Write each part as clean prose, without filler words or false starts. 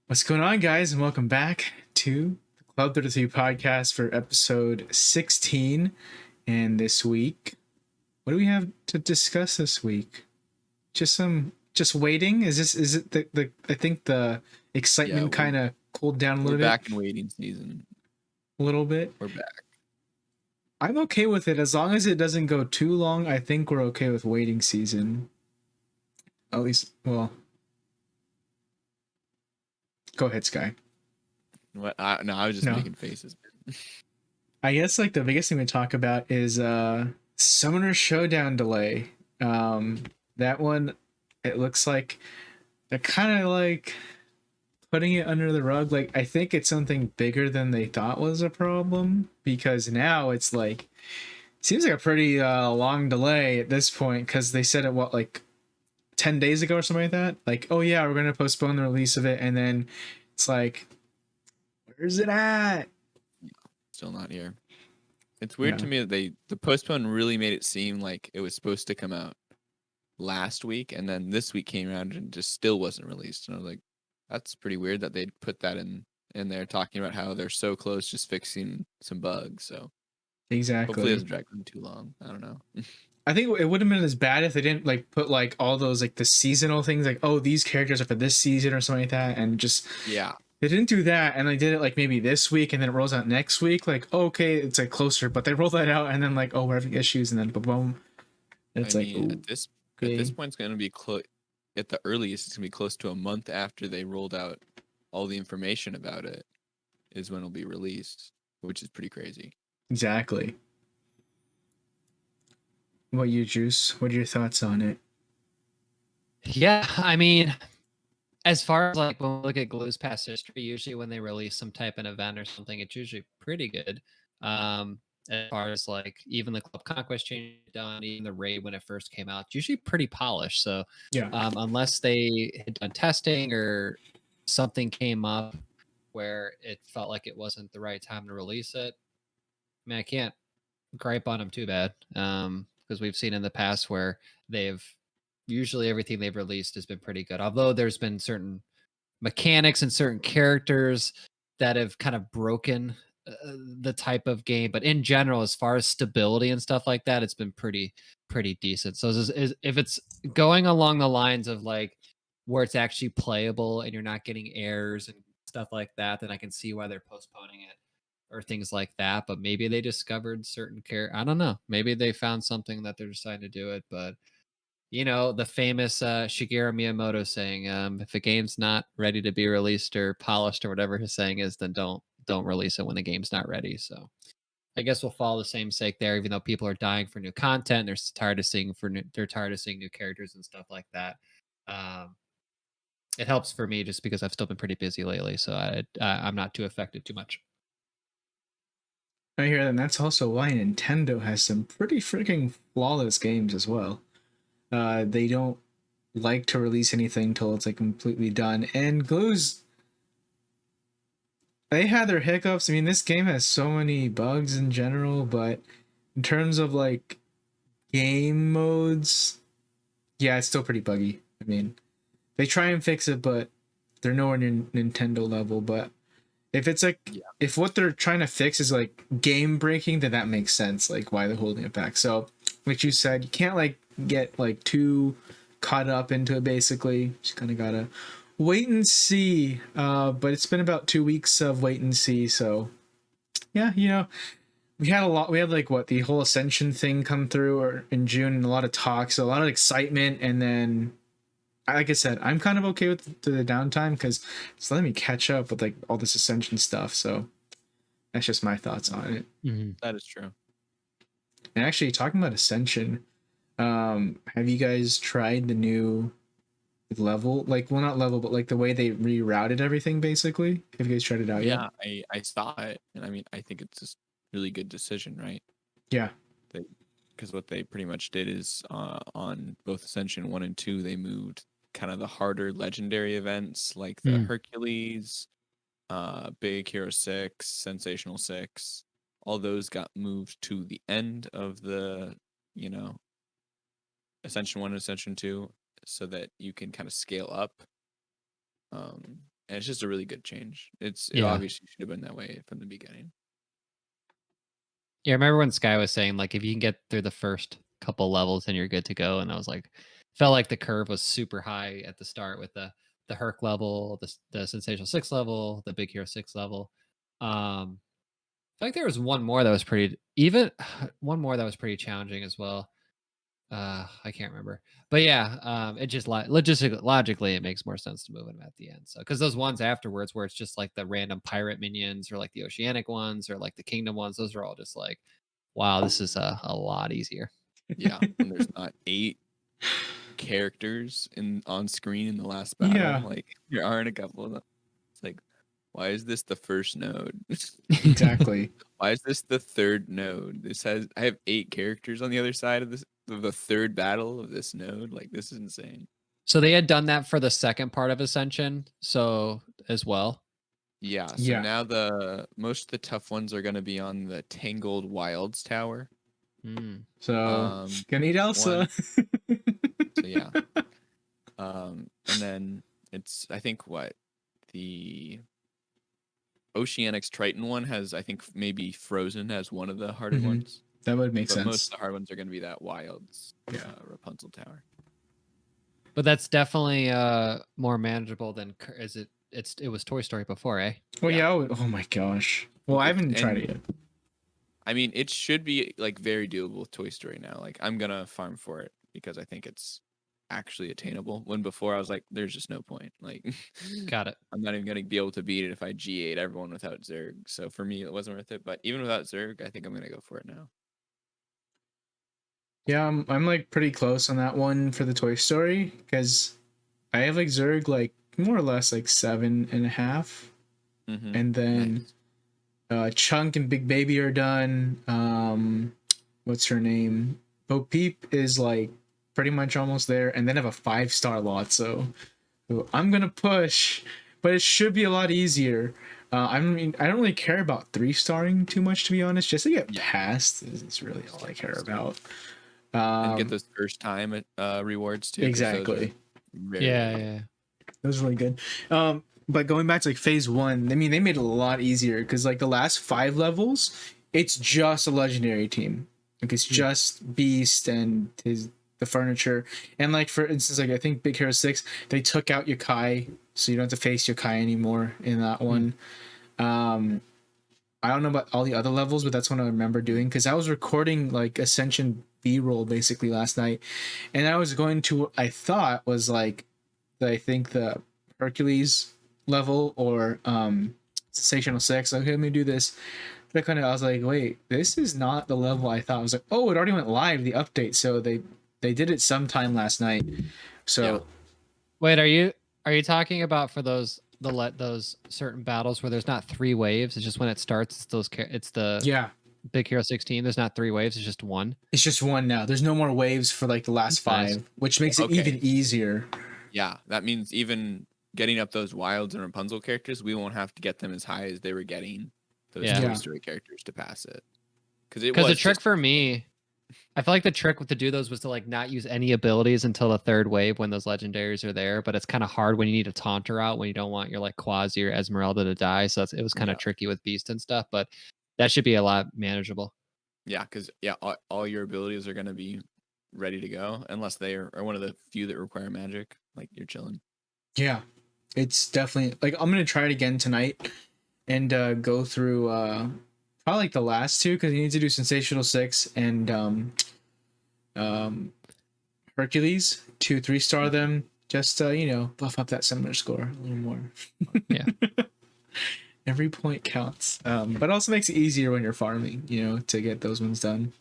What's going on, guys, and welcome back to the Club 33 podcast for episode 16. And this week, what do we have to discuss this week? Just waiting. Is it the I think the Yeah, excitement we're kind of cooled down a we're little bit, back in waiting season. a little bit. We're back. I'm okay with it as long as it doesn't go too long. I think we're okay with waiting season. At least, well, go ahead, Sky. What? I was just No, making faces. I guess like the biggest thing we talk about is Summoner Showdown delay. That one, it looks like they're kind of like putting it under the rug. Like I think it's something bigger than they thought was a problem, because now it's like seems like a pretty long delay at this point, because they said it what, like 10 days ago or something like that. Like, oh yeah, we're gonna postpone the release of it, and then it's like, where's it at? Still not here. It's weird Yeah, to me that the postpone really made it seem like it was supposed to come out last week, and then this week came around and just still wasn't released. And I was like, that's pretty weird that they'd put that in there, talking about how they're so close, just fixing some bugs. So hopefully it exactly. doesn't drag on too long. I don't know. I think it would have been as bad if they didn't like put like all those like the seasonal things, like, oh, these characters are for this season or something like that, and just Yeah, they didn't do that, and they did it like maybe this week and then it rolls out next week. Like, oh, okay, it's like closer, but they roll that out and then like, oh, we're having issues, and then boom, boom. I It's like, mean ooh, at this okay, point it's going to be close. At the earliest, it's going to be close to a month after they rolled out all the information about it is when it'll be released, which is pretty crazy. exactly. What you Juice? What are your thoughts on it? Yeah, I mean, as far as like when we look at Glue's past history, usually when they release some type of event or something, it's usually pretty good. As far as like even the Club Conquest change done, even the raid when it first came out, it's usually pretty polished. So Yeah, unless they had done testing or something came up where it felt like it wasn't the right time to release it, I mean, I can't gripe on them too bad. Because we've seen in the past where they've usually everything they've released has been pretty good. Although there's been certain mechanics and certain characters that have kind of broken the type of game, but in general, as far as stability and stuff like that, it's been pretty decent. So if it's going along the lines of like where it's actually playable and you're not getting errors and stuff like that, then I can see why they're postponing it or things like that. But maybe they discovered certain care. I don't know. Maybe they found something that they're deciding to do it. But the famous Shigeru Miyamoto saying, "If a game's not ready to be released or polished or whatever his saying is, then don't release it when the game's not ready." So I guess we'll follow the same sake there. Even though people are dying for new content, they're tired of seeing new characters and stuff like that. Um, it helps for me just because I've still been pretty busy lately, so I'm not too affected too much. I hear that. And that's also why Nintendo has some pretty freaking flawless games as well. They don't like to release anything until it's like completely done. And Glue's, they had their hiccups. I mean, this game has so many bugs in general, but in terms of like game modes, yeah, it's still pretty buggy. I mean, they try and fix it, but they're nowhere near Nintendo level. But if it's like, Yeah, if what they're trying to fix is like game breaking, then that makes sense. Like why they're holding it back. So, like you said, you can't like get like too caught up into it. Basically, just kind of gotta wait and see. But it's been about 2 weeks of wait and see. So yeah, we had a lot. We had like what, the whole Ascension thing come through or in June, and a lot of talks, a lot of excitement, and then like I said, I'm kind of okay with the downtime because it's letting me catch up with like all this Ascension stuff. So that's just my thoughts on it. that is true. And actually, talking about Ascension, have you guys tried the new level? Like, well, not level, but like the way they rerouted everything. Basically, have you guys tried it out yet? Yeah, I saw it, and I mean, I think it's just really good decision, right? Yeah. Because what they pretty much did is on both Ascension 1 and 2, they moved kind of the harder legendary events like the Mm. Hercules, Big Hero 6, Sensational 6. All those got moved to the end of the, you know, Ascension 1 and Ascension 2 so that you can kind of scale up. Um, And it's just a really good change. It Yeah. obviously should have been that way from the beginning. Yeah, I remember when Sky was saying like if you can get through the first couple levels, then you're good to go. And I was like, felt like the curve was super high at the start with the Herc level, the Sensational 6 level, the Big Hero 6 level. I feel like there was one more that was pretty one more that was pretty challenging as well. I can't remember, but yeah, it just logically it makes more sense to move them at the end. So because those ones afterwards where it's just like the random pirate minions or like the oceanic ones or like the kingdom ones, those are all just like, wow, this is a lot easier. Yeah, when there's not 8 characters on screen in the last battle. Yeah. Like there aren't a couple of them. It's like, why is this the first node? Exactly. Why is this the third node? I have 8 characters on the other side of the third battle of this node. Like this is insane. So they had done that for the second part of Ascension, so as well. Yeah. So Yeah. now most of the tough ones are going to be on the Tangled Wilds tower. So gonna need Elsa. So yeah. And then it's I think the Oceanics Triton one has I think maybe Frozen as one of the harder ones. That would make But sense. most of the hard ones are going to be that Wilds Rapunzel tower. But that's definitely more manageable than it was Toy Story before, eh? Well, yeah. Oh my gosh. Well, I haven't tried it yet. I mean, it should be like very doable with Toy Story now. Like I'm gonna farm for it because I think it's actually attainable. When before I was like, there's just no point. Like, got it. I'm not even gonna be able to beat it if I G8 everyone without Zerg. So for me, it wasn't worth it. But even without Zerg, I think I'm gonna go for it now. Yeah, I'm like pretty close on that one for the Toy Story because I have like Zerg like more or less like 7.5, and then Chunk and Big Baby are done. What's her name? Bo Peep is like pretty much almost there, and then I have a 5-star lot, so I'm gonna push, but it should be a lot easier. I mean, I don't really care about 3-starring too much, to be honest. Just to get past is really all I care about. And get those first time rewards too. Exactly. Yeah. That was really good. But going back to like phase 1, I mean, they made it a lot easier because like the last 5 levels, it's just a legendary team. Like it's just Beast and the furniture. And like for instance, like I think Big Hero 6, they took out Yokai, so you don't have to face Yokai anymore in that one. I don't know about all the other levels, but that's what I remember doing because I was recording like Ascension B-roll basically last night, and I was going to I thought was like I think the Hercules level or Sensational 6. Okay, let me do this. But I was like, wait, this is not the level I thought. I was like, oh, it already went live, the update. So they did it sometime last night. So wait, are you talking about for those certain battles where there's not 3 waves? It's just when it starts, it's the Big Hero 16. There's not 3 waves. It's just 1. It's just 1 now. There's no more waves for like the last 5, which makes it even easier. Yeah, that means even getting up those Wilds and Rapunzel characters, we won't have to get them as high as they were getting those Toy Story characters to pass it. Because the trick for me, I feel like the trick to do those was to like not use any abilities until the 3rd wave when those legendaries are there. But it's kind of hard when you need to taunt her out when you don't want your like Quasi or Esmeralda to die. So it was kind of tricky with Beast and stuff. But that should be a lot manageable. Yeah, because all your abilities are going to be ready to go unless they are one of the few that require magic. Like you're chilling. Yeah, it's definitely like I'm gonna try it again tonight and go through probably like the last 2 because you need to do Sensational 6 and Hercules to 3-star them. Just buff up that summoner score a little more. Yeah. Every point counts, but it also makes it easier when you're farming, to get those ones done.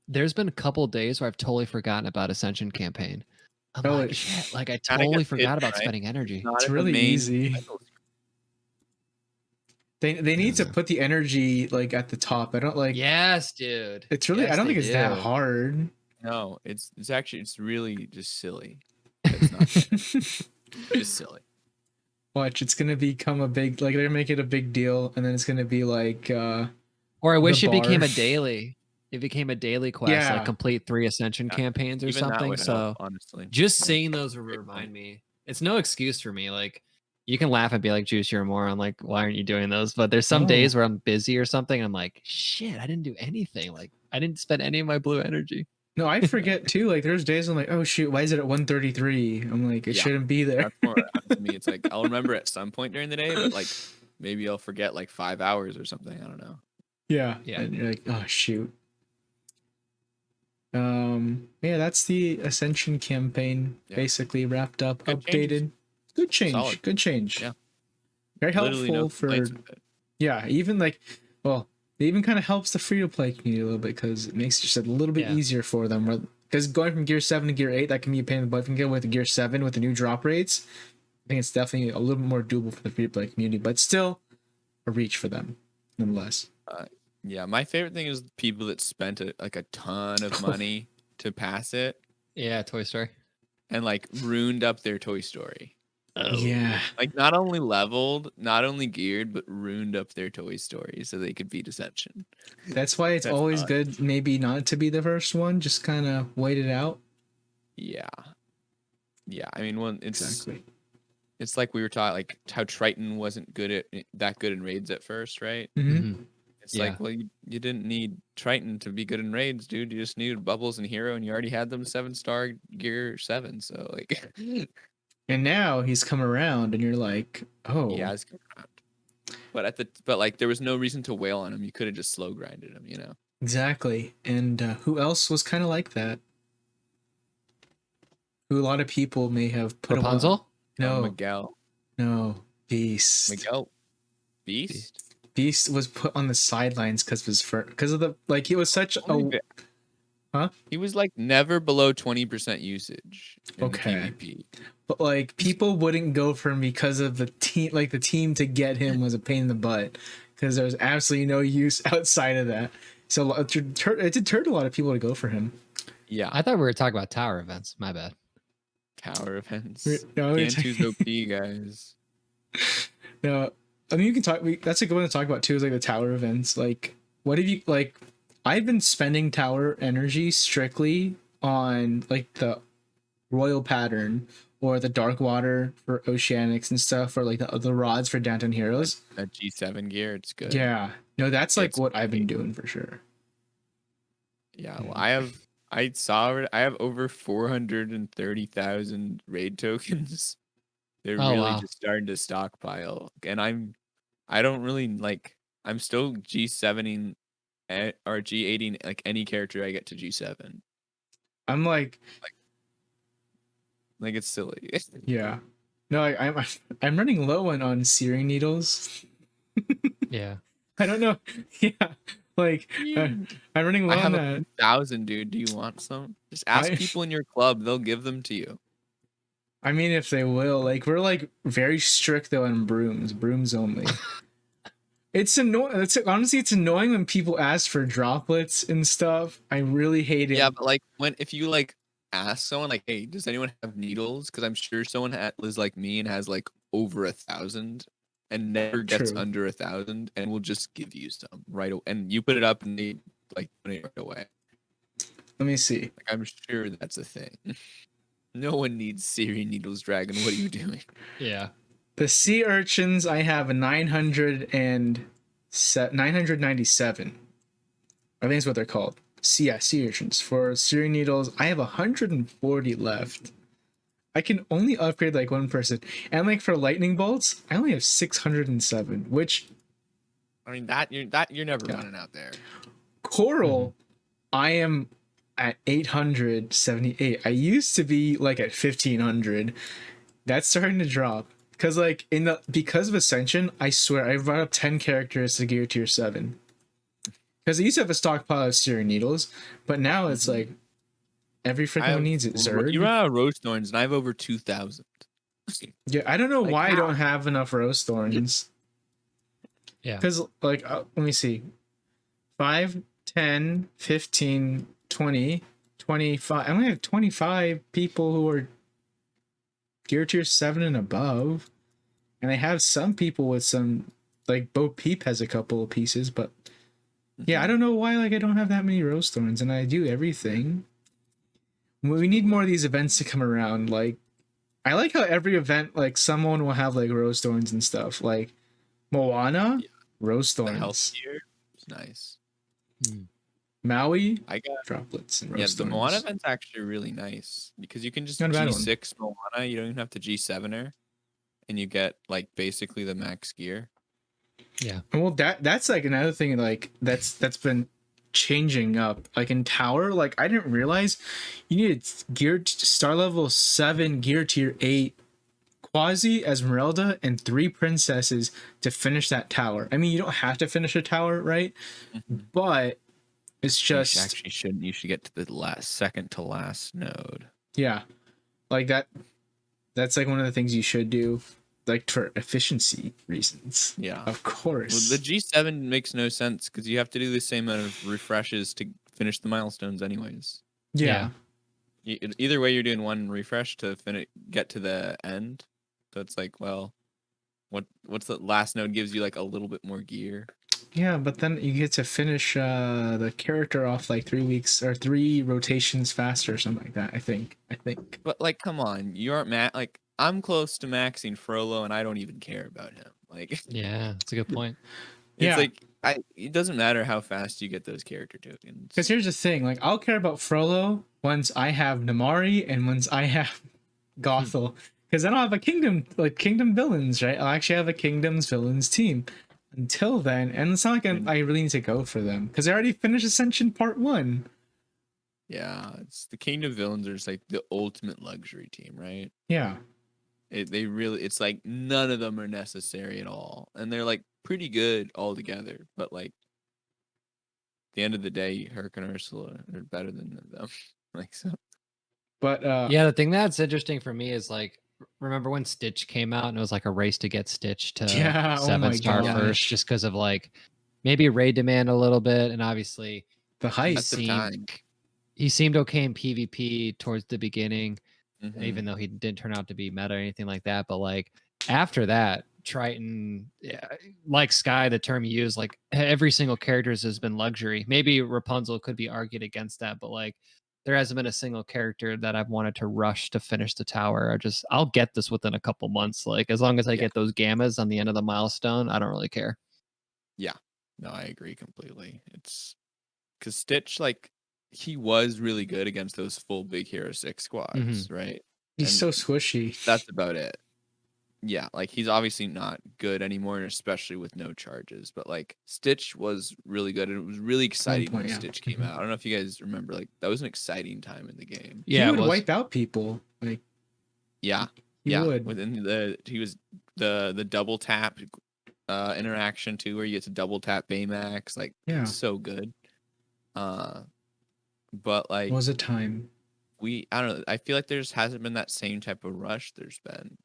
There's been a couple days where I've totally forgotten about Ascension campaign. I'm like, shit, like I totally forgot about spending energy. It's really easy. They need to put the energy like at the top. I don't like. Yes, dude. It's really. I don't think it's that hard. No, it's really just silly. It's not just silly. Watch, it's gonna become a big they're gonna make it a big deal, and then it's gonna be like. Or I wish it became a daily. It became a daily quest, like Yeah. complete 3 Ascension campaigns or Even that something. would So help, honestly. just seeing those would remind me. it's no excuse for me. Like, you can laugh and be like, Juice, you're a moron. Like, why aren't you doing those? But there's some days where I'm busy or something. I'm like, shit, I didn't do anything. Like, I didn't spend any of my blue energy. No, I forget too. Like there's days I'm like, oh shoot, why is it at 133? I'm like, it shouldn't be there. That's more to me. It's like I'll remember at some point during the day, but like maybe I'll forget like 5 hours or something. I don't know. Yeah. Yeah. And you're like, oh shoot. Yeah, that's the Ascension campaign basically wrapped up, Good updated. changes. Good change. Solid. Good change. Yeah. Very Literally helpful no for complaints with it. yeah, even like well, it even kind of helps the free to play community a little bit because it makes it just a little bit easier for them. Because going from Gear 7 to Gear 8, that can be a pain in the butt. If you can get with Gear 7 with the new drop rates, I think it's definitely a little bit more doable for the free to play community, but still a reach for them nonetheless. Yeah, my favorite thing is people that spent like a ton of money to pass it Yeah, Toy Story. and like ruined up their Toy Story. Yeah. Like not only leveled, not only geared, but ruined up their Toy Story so they could beat Ascension. That's why it's always good maybe not to be the first one, just kind of wait it out. Yeah. Yeah, I mean, Exactly. it's like we were taught like how Triton wasn't that good in raids at first, right? Mm-hmm. It's like, well, you didn't need Triton to be good in raids, dude. You just needed Bubbles and Hero, and you already had them 7-star Gear 7. So like, And now he's come around, and you're like, oh, yeah, it's come around. But like, there was no reason to wail on him. You could have just slow grinded him, you know? exactly. And who else was kind of like that? Who a lot of people may have put Rapunzel? No, Miguel. no, Beast. Miguel. Beast. Beast was put on the sidelines because of the like he was such a He was like never below 20% usage in PvP. But like people wouldn't go for him because of the team. Like the team to get him was a pain in the butt because there was absolutely no use outside of that. So it did turn a lot of people to go for him. Yeah, I thought we were talking about tower events. My bad. Tower events. No, Can't choose OP, guys. No, I mean you can talk. That's a good one to talk about too. Is like the tower events. Like, what have you like? I've been spending tower energy strictly on like the royal pattern or the dark water for oceanics and stuff, or like the rods for downtown heroes. A G7 gear, it's good. Yeah, no, that's like what I've been doing for sure. Yeah, well, I have over 430,000 raid tokens. They're really just starting to stockpile, and I don't really like. I'm still G7ing or G8ing like any character I get to G7. I'm like it's silly. Yeah, no, I'm running low on searing needles. Yeah, I don't know. Yeah, like I'm running low on that. 1,000, dude. Do you want some? Just ask people in your club; they'll give them to you. I mean, if they will, like we're like very strict though on brooms only. It's annoying. Honestly, it's annoying when people ask for droplets and stuff. I really hate it. Yeah, but like if you like ask someone like, hey, does anyone have needles? Because I'm sure someone is like me and has like over 1,000 and never gets under 1,000 and will just give you some right away. And you put it up and they like put it right away. Let me see. Like, I'm sure that's a thing. No one needs Syrian Needles Dragon. What are you doing? Yeah. The sea urchins, I have a 997. I think that's what they're called. Sea urchins. For Syrian Needles, I have 140 left. I can only upgrade like one person. And like for lightning bolts, I only have 607, which I mean you're never running out there. Coral, I am at 878. I used to be like at 1500. That's starting to drop. Because like because of Ascension, I swear I brought up 10 characters to gear tier 7. Because I used to have a stockpile of Syrian Needles, but now it's like every freaking one needs it. Zerg. You run out of Rose Thorns, and I have over 2,000. Yeah, I don't know why I don't have enough Rose Thorns. Yeah. Because like let me see. 5, 10, 15, 20, 25. I only have 25 people who are gear tier 7 and above. And I have some people with some, like Bo Peep has a couple of pieces, but yeah, I don't know why like I don't have that many Rose Thorns and I do everything. We need more of these events to come around. Like I like how every event, like someone will have like rose thorns and stuff. Like Moana, Yeah. rose The health thorns. tier is nice. Maui, I got droplets and yeah. rose The Moana thorns. event's actually really nice because you can just Not a bad one. G6 Moana. You don't even have to G7 her, and you get like basically the max gear. Yeah. Well, that's like another thing. Like that's been changing up. Like in Tower, like I didn't realize you needed gear star level 7, gear tier 8, Quasi, Esmeralda, and 3 princesses to finish that tower. I mean, you don't have to finish a tower, right? But it's You just actually shouldn't. You should get to the second to last node. yeah, like that. That's like one of the things you should do, like for efficiency reasons. Yeah. Of Well, course. the G7 makes no sense because you have to do the same amount of refreshes to finish the milestones, anyways. Yeah. Either way, you're doing one refresh to get to the end. So it's like, well, what's the last node gives you like a little bit more gear. Yeah, but then you get to finish the character off like 3 weeks or 3 rotations faster or something like that. I think. But like, come on, you aren't like I'm close to maxing Frollo, and I don't even care about him. Like, Yeah, that's a good point. it's Yeah. like it doesn't matter how fast you get those character tokens. Because here's the thing, like I'll care about Frollo once I have Namari and once I have Gothel. Because I don't have a kingdom villains, right? I'll actually have a kingdom's villains team. Until then, and it's not like I really need to go for them because I already finished Ascension Part 1. Yeah, it's the Kingdom villains are just like the ultimate luxury team, right? Yeah. It's like none of them are necessary at all, and they're like pretty good all together. But like, at the end of the day, Herc and Ursula are better than them. Like so. But Yeah, the thing that's interesting for me is like, remember when Stitch came out and it was like a race to get Stitch to Yeah, oh my 7-star gosh. first, just because of like maybe raid demand a little bit, and obviously the hype. At the time. he seemed okay in PvP towards the beginning, Mhm. even though he didn't turn out to be meta or anything like that. But like after that, Triton, like Sky, the term you use, like every single character has been luxury. Maybe Rapunzel could be argued against that, but like there hasn't been a single character that I've wanted to rush to finish the tower. I'll get this within a couple months. Like as long as I get those gammas on the end of the milestone, I don't really care. Yeah, no, I agree completely. It's because Stitch, like, he was really good against those full Big Hero 6 squads, right? He's And so squishy. that's about it. Yeah, like he's obviously not good anymore, and especially with no charges. But like Stitch was really good, and it was really exciting when yeah. Stitch came out. I don't know if you guys remember, like that was an exciting time in the game. Yeah, He would wipe out people. Like Yeah, he would. Within he was the double tap interaction too, where you get to double tap Baymax. Like, Yeah. so good. But like, What was a time? I don't know. I feel like there just hasn't been that same type of rush. There's been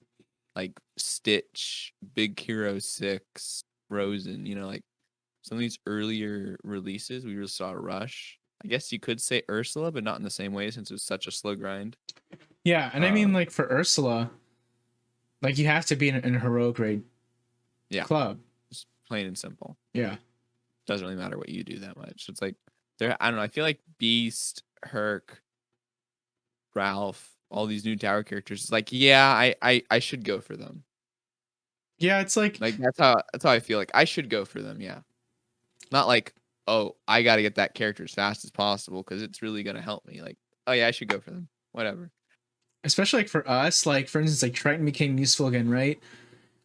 like Stitch, Big Hero 6, Frozen, like some of these earlier releases, we really saw a rush. I guess you could say Ursula, but not in the same way since it was such a slow grind. Yeah, and I mean, like for Ursula, like you have to be in a heroic raid club. Just plain and simple. Yeah. Doesn't really matter what you do that much. It's like I don't know. I feel like Beast, Herc, Ralph, all these new tower characters. It's like, yeah, I should go for them. Yeah, it's like that's how I feel. Like I should go for them. Yeah, not like, oh, I got to get that character as fast as possible because it's really gonna help me. Like, oh yeah, I should go for them. Whatever. Especially like for us, like for instance, like Triton became useful again, right?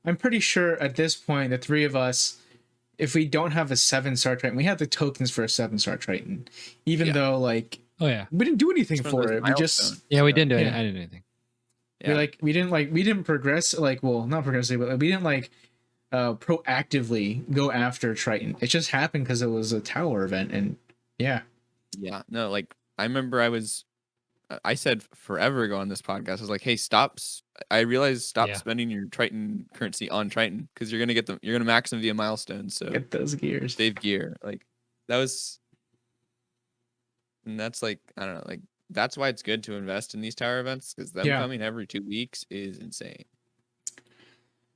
I'm pretty sure at this point, the 3 of us, if we don't have a 7-star Triton, we have the tokens for a 7-star Triton, even though like we didn't do anything for it. We just we didn't do it. I didn't do anything. Yeah. We didn't progress, like, well, not progressively, but we didn't like proactively go after Triton. It just happened because it was a tower event, and yeah. No, like I remember I said forever ago on this podcast, I was like, hey, stop spending your Triton currency on Triton because you're gonna max them via milestones. So Get those gears. Save gear. Like that was, and that's like, I don't know, like that's why it's good to invest in these tower events because them coming every 2 weeks is insane.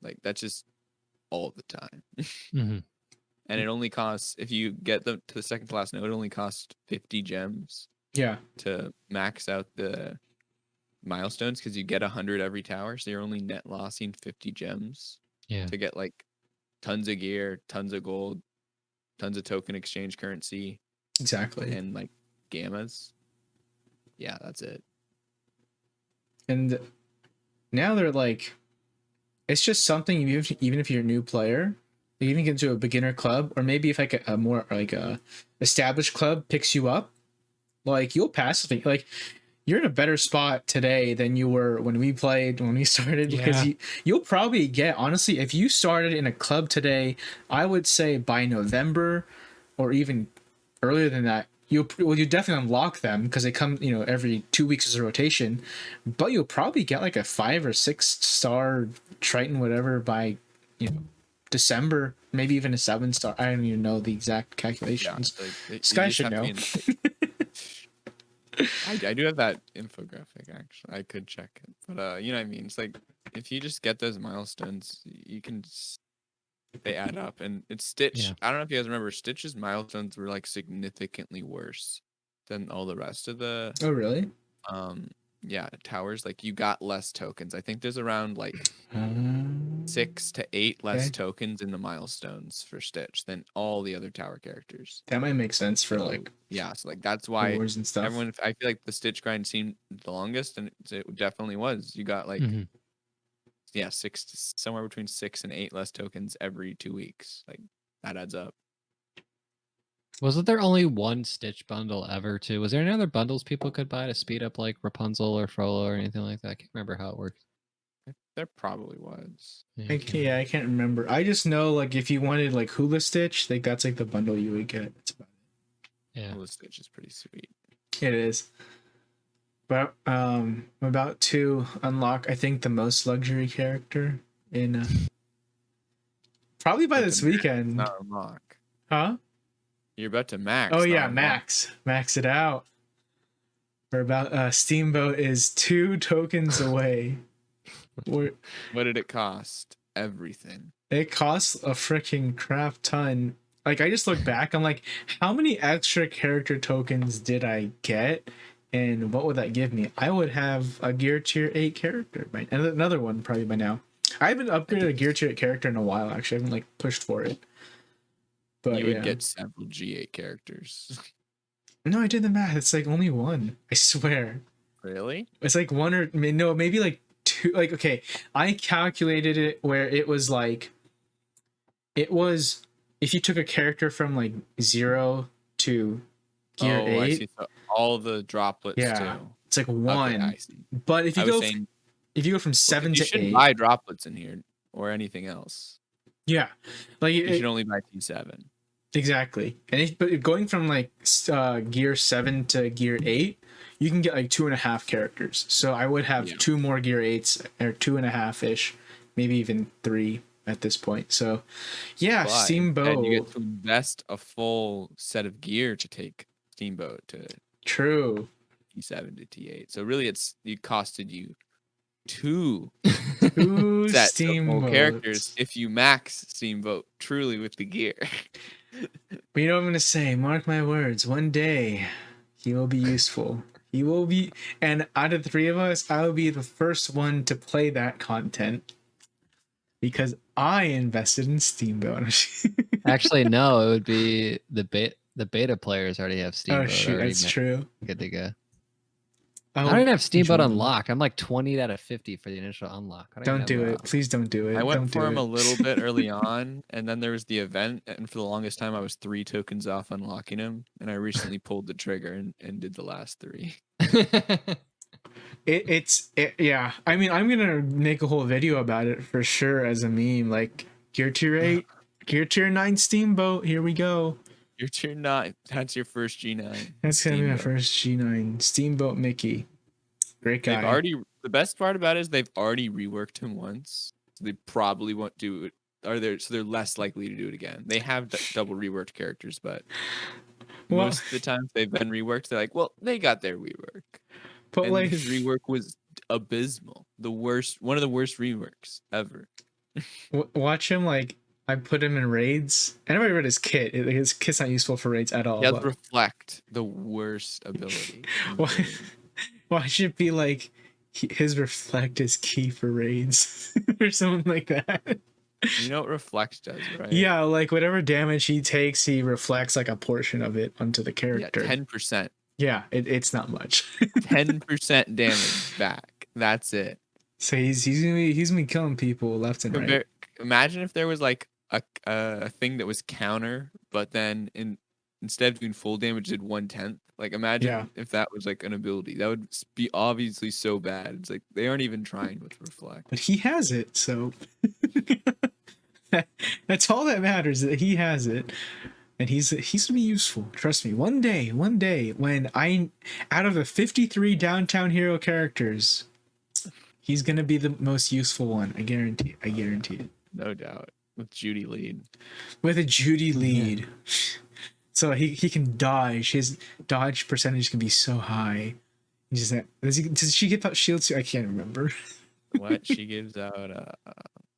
Like that's just all the time. And it only costs, if you get them to the second to last node, it only costs 50 gems. Yeah. To max out the milestones because you get 100 every tower, so you're only net lossing 50 gems Yeah. to get like tons of gear, tons of gold, tons of token exchange currency, Exactly. and like gammas. Yeah, that's it. And now they're like, it's just something, even if you're a new player, you even get into a beginner club, or maybe if like a more like a established club picks you up, like you'll pass like you're in a better spot today than you were when we started, because Yeah. you'll probably get, honestly, if you started in a club today, I would say by November or even earlier than that, you definitely unlock them because they come, every 2 weeks as a rotation, but you'll probably get like a 5 or 6 star Triton whatever by December, maybe even a 7 star. I don't even know the exact calculations. Yeah, like, Sky should know. I do have that infographic actually. I could check it, but you know what I mean. It's like if you just get those milestones, you can. They add up, and it's Stitch. Yeah. I don't know if you guys remember, Stitch's milestones were like significantly worse than all the rest of the Oh really? yeah, towers. Like you got less tokens. I think there's around like 6 to 8 less Okay. tokens in the milestones for Stitch than all the other tower characters. That might make sense for So, like yeah, so like that's why awards and stuff. everyone. I feel like the Stitch grind seemed the longest, and it definitely was. You got like Mhm. yeah, somewhere between 6 and 8 less tokens every 2 weeks. Like that adds up. Wasn't there only one Stitch bundle ever too? Was there any other bundles people could buy to speed up like Rapunzel or Frollo or anything like that? I can't remember how it works. There probably was. Yeah, I can't remember. I just know like if you wanted like Hula Stitch, like that's like the bundle you would get. That's about Yeah. Well, the Stitch is pretty sweet. it. It is. But I'm about to unlock, I think, the most luxury character in probably by But this the max, weekend. not unlock. Huh? You're about to max. Oh not yeah, unlock. max it out. We're about Steamboat is 2 tokens away. What did it cost? Everything. It costs a freaking crap ton. Like I just look back, I'm like, how many extra character tokens did I get? And what would that give me? I would have a gear tier 8 character by, and another one probably by now. I haven't upgraded a gear tier 8 character in a while, actually. I haven't like pushed for it. But You would get several G8 characters. No, I did the math. It's like only one. I swear. Really? It's like one or no, maybe like 2. Like, okay, I calculated it where it was like, it was if you took a character from like 0 to gear 8. I see. So all the droplets Yeah, too. it's like 1. Okay, I see. But if you go saying, if you go from 7 you to shouldn't 8, buy droplets in here or anything else. yeah, like You should only buy T7. Exactly. And but going from like gear 7 to gear 8, you can get like 2.5 characters. So I would have 2 more gear 8s, or 2.5 ish, maybe even 3 at this point. So yeah, Steamboat. And you get to invest a full set of gear to take Steamboat to True. T7 to T8. So really, it costed you 2 sets of full characters if you max Steamboat truly with the gear. But you know what I'm gonna say? Mark my words. One day, he will be useful. He will be, and out of the 3 of us, I will be the first one to play that content because I invested in Steamboat. Actually, no, it would be the beta players already have Steamboat. Oh shoot, that's true. Good to go. I don't even have Steamboat unlock. I'm like 20 out of 50 for the initial unlock. Don't do it. Please don't do it. I went don't for him it. a little bit early on, and then there was the event, and for the longest time I was 3 tokens off unlocking him, and I recently pulled the trigger and did the last 3. Yeah. I mean, I'm gonna make a whole video about it for sure as a meme. Like gear tier 8, gear tier 9 Steamboat. Here we go. Your tier 9. That's your first G9. That's gonna be my first G9. Steamboat Mickey. Great guy. The best part about it is they've already reworked him once. So they probably won't do it. So they're less likely to do it again. They have double reworked characters, but most of the times they've been reworked, they're like, well, they got their rework. But and his rework was abysmal. One of the worst reworks ever. Watch him like. I put him in raids. I never read his kit. His kit's not useful for raids at all. He has reflect, the worst ability. Why should it be like his reflect is key for raids or something like that. You know what reflect does, right? Yeah, like whatever damage he takes, he reflects like a portion of it onto the Yeah, character. 10%. Yeah, it's not much. 10% damage back. That's it. So he's gonna be killing people left and right. Imagine if there was like a thing that was counter, but then instead of doing full damage, did 1/10. Like imagine Yeah. if that was like an ability. That would be obviously so bad. It's like they aren't even trying with reflect. But he has it, so that's all that matters. That he has it, and he's gonna be useful. Trust me. One day, when out of the 53 downtown hero characters, he's gonna be the most useful one. I guarantee it. No doubt. With Judy lead. With a Judy lead. So he can dodge. His dodge percentage can be so high. Does she give out shields too? I can't remember. What she gives out?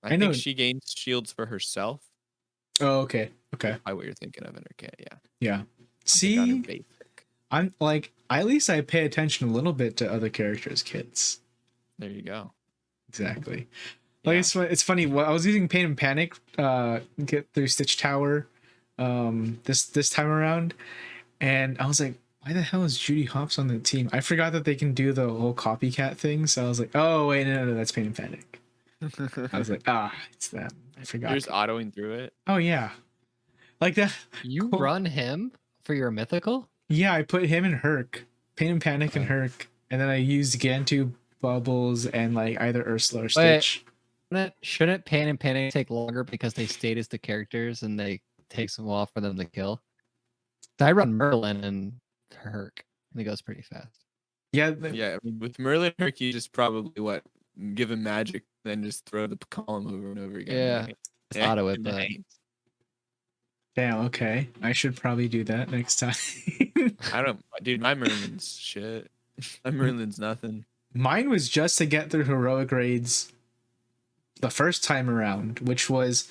I know. think she gains shields for herself. Oh, okay. By what you're thinking of in her kit, yeah. Yeah. On See, her basic. I'm like, at least I pay attention a little bit to other characters' kits. There you go. Exactly. Like it's funny. I was using Pain and Panic, get through Stitch Tower, this time around, and I was like, why the hell is Judy Hopps on the team? I forgot that they can do the whole copycat thing. So I was like, oh wait, no, that's Pain and Panic. I was like, it's that. I forgot. You're just autoing through it. Oh yeah, like that. You Cool. run him for your mythical? Yeah, I put him in Herc, Pain and Panic and Herc, and then I used Gantu, Bubbles, and like either Ursula or Stitch. Shouldn't Pain and Panic take longer because they stayed as the characters and they takes a while for them to kill? I run Merlin and Herc, and it goes pretty fast. Yeah, yeah. I mean, with Merlin Herc, you just probably give him magic, then just throw the column over and over again. Yeah, right? it's auto it, but Nice. Damn, okay. I should probably do that next time. I don't, dude. My Merlin's shit. My Merlin's nothing. Mine was just to get through heroic raids the first time around, which was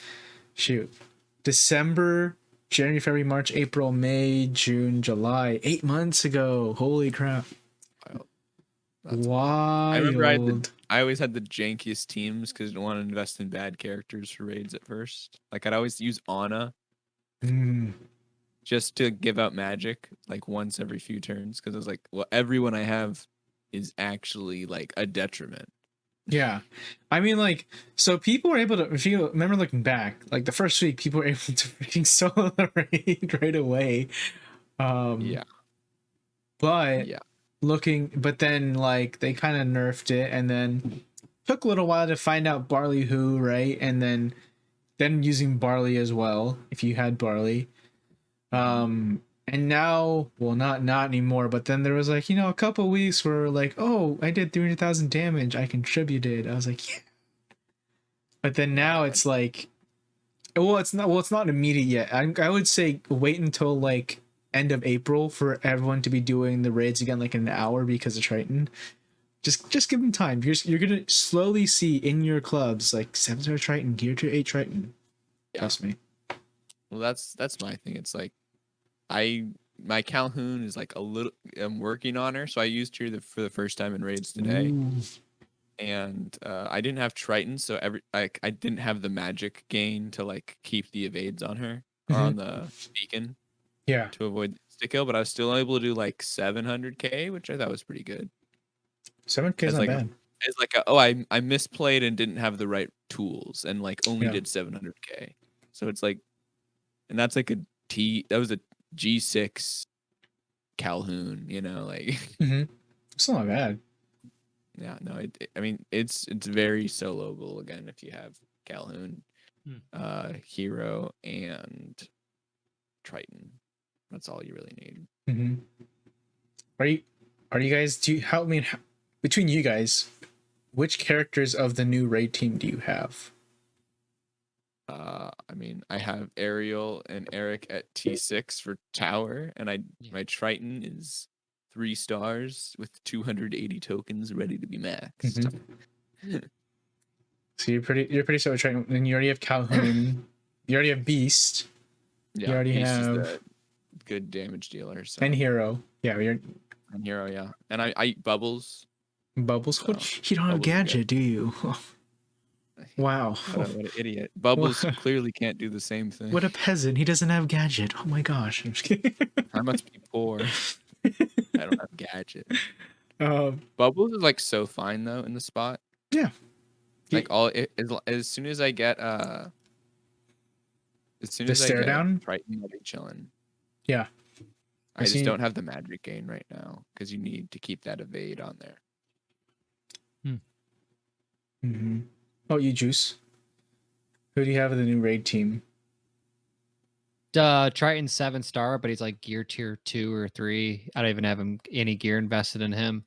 December, January, February, March, April, May, June, July. 8 months ago. Holy crap. Wild. I remember I always had the jankiest teams because I didn't want to invest in bad characters for raids at first. Like I'd always use Ana just to give out magic like once every few turns because I was like, well, everyone I have is actually like a detriment. Yeah. I mean, like, so people were able to, if you remember looking back, like the first week, people were able to freaking solo the raid right away. Yeah. But but then like they kind of nerfed it and then took a little while to find out Barley who, right? And then using Barley as well, if you had Barley. And now, well, not anymore, but then there was like, a couple weeks where like, oh, I did 300,000 damage, I contributed. I was like, yeah. But then now it's like, it's not immediate yet. I would say wait until like end of April for everyone to be doing the raids again, like in an hour because of Triton. Just give them time. You're gonna slowly see in your clubs like 7-star Triton, Gear Tier 8 Triton. Yeah. Trust me. Well, that's my thing. It's like my Calhoun is like I'm working on her, so I used her for the first time in raids today. Ooh. And I didn't have Triton, so I didn't have the magic gain to like keep the evades on her or on the beacon. Yeah. To avoid the stick kill, but I was still able to do like 700k, which I thought was pretty good. 7K is not bad. It's like I misplayed and didn't have the right tools and like only did 700k. So it's like, and that's like that was a G6 Calhoun, like. It's not bad. Yeah, no, I mean it's very soloable again if you have Calhoun, Hero, and Triton. That's all you really need. Are you guys? Between you guys, which characters of the new raid team do you have? I mean, I have Ariel and Eric at T6 for Tower, and my Triton is 3 stars with 280 tokens ready to be maxed. So you're pretty set with Triton, and you already have Calhoun. You already have Beast. Yeah, you already Beast have is the good damage dealer. So. And Hero. Yeah, and Hero, yeah. And I eat Bubbles. Bubbles. So You don't have Bubbles is good. gadget, do you? Wow. What an idiot. Bubbles clearly can't do the same thing. What a peasant. He doesn't have gadget. Oh my gosh. I'm just kidding. I must be poor. I don't have gadget. Um, Bubbles is like so fine though in the spot. yeah. Like as soon as I get as soon The as I stare get down? Triton, I'll be chilling. Yeah. I just seen- don't have the magic gain right now because you need to keep that evade on there. Mm-hmm. Oh, you juice. Who do you have in the new raid team? Triton 7-star, but he's like gear tier 2 or 3. I don't even have him any gear invested in him.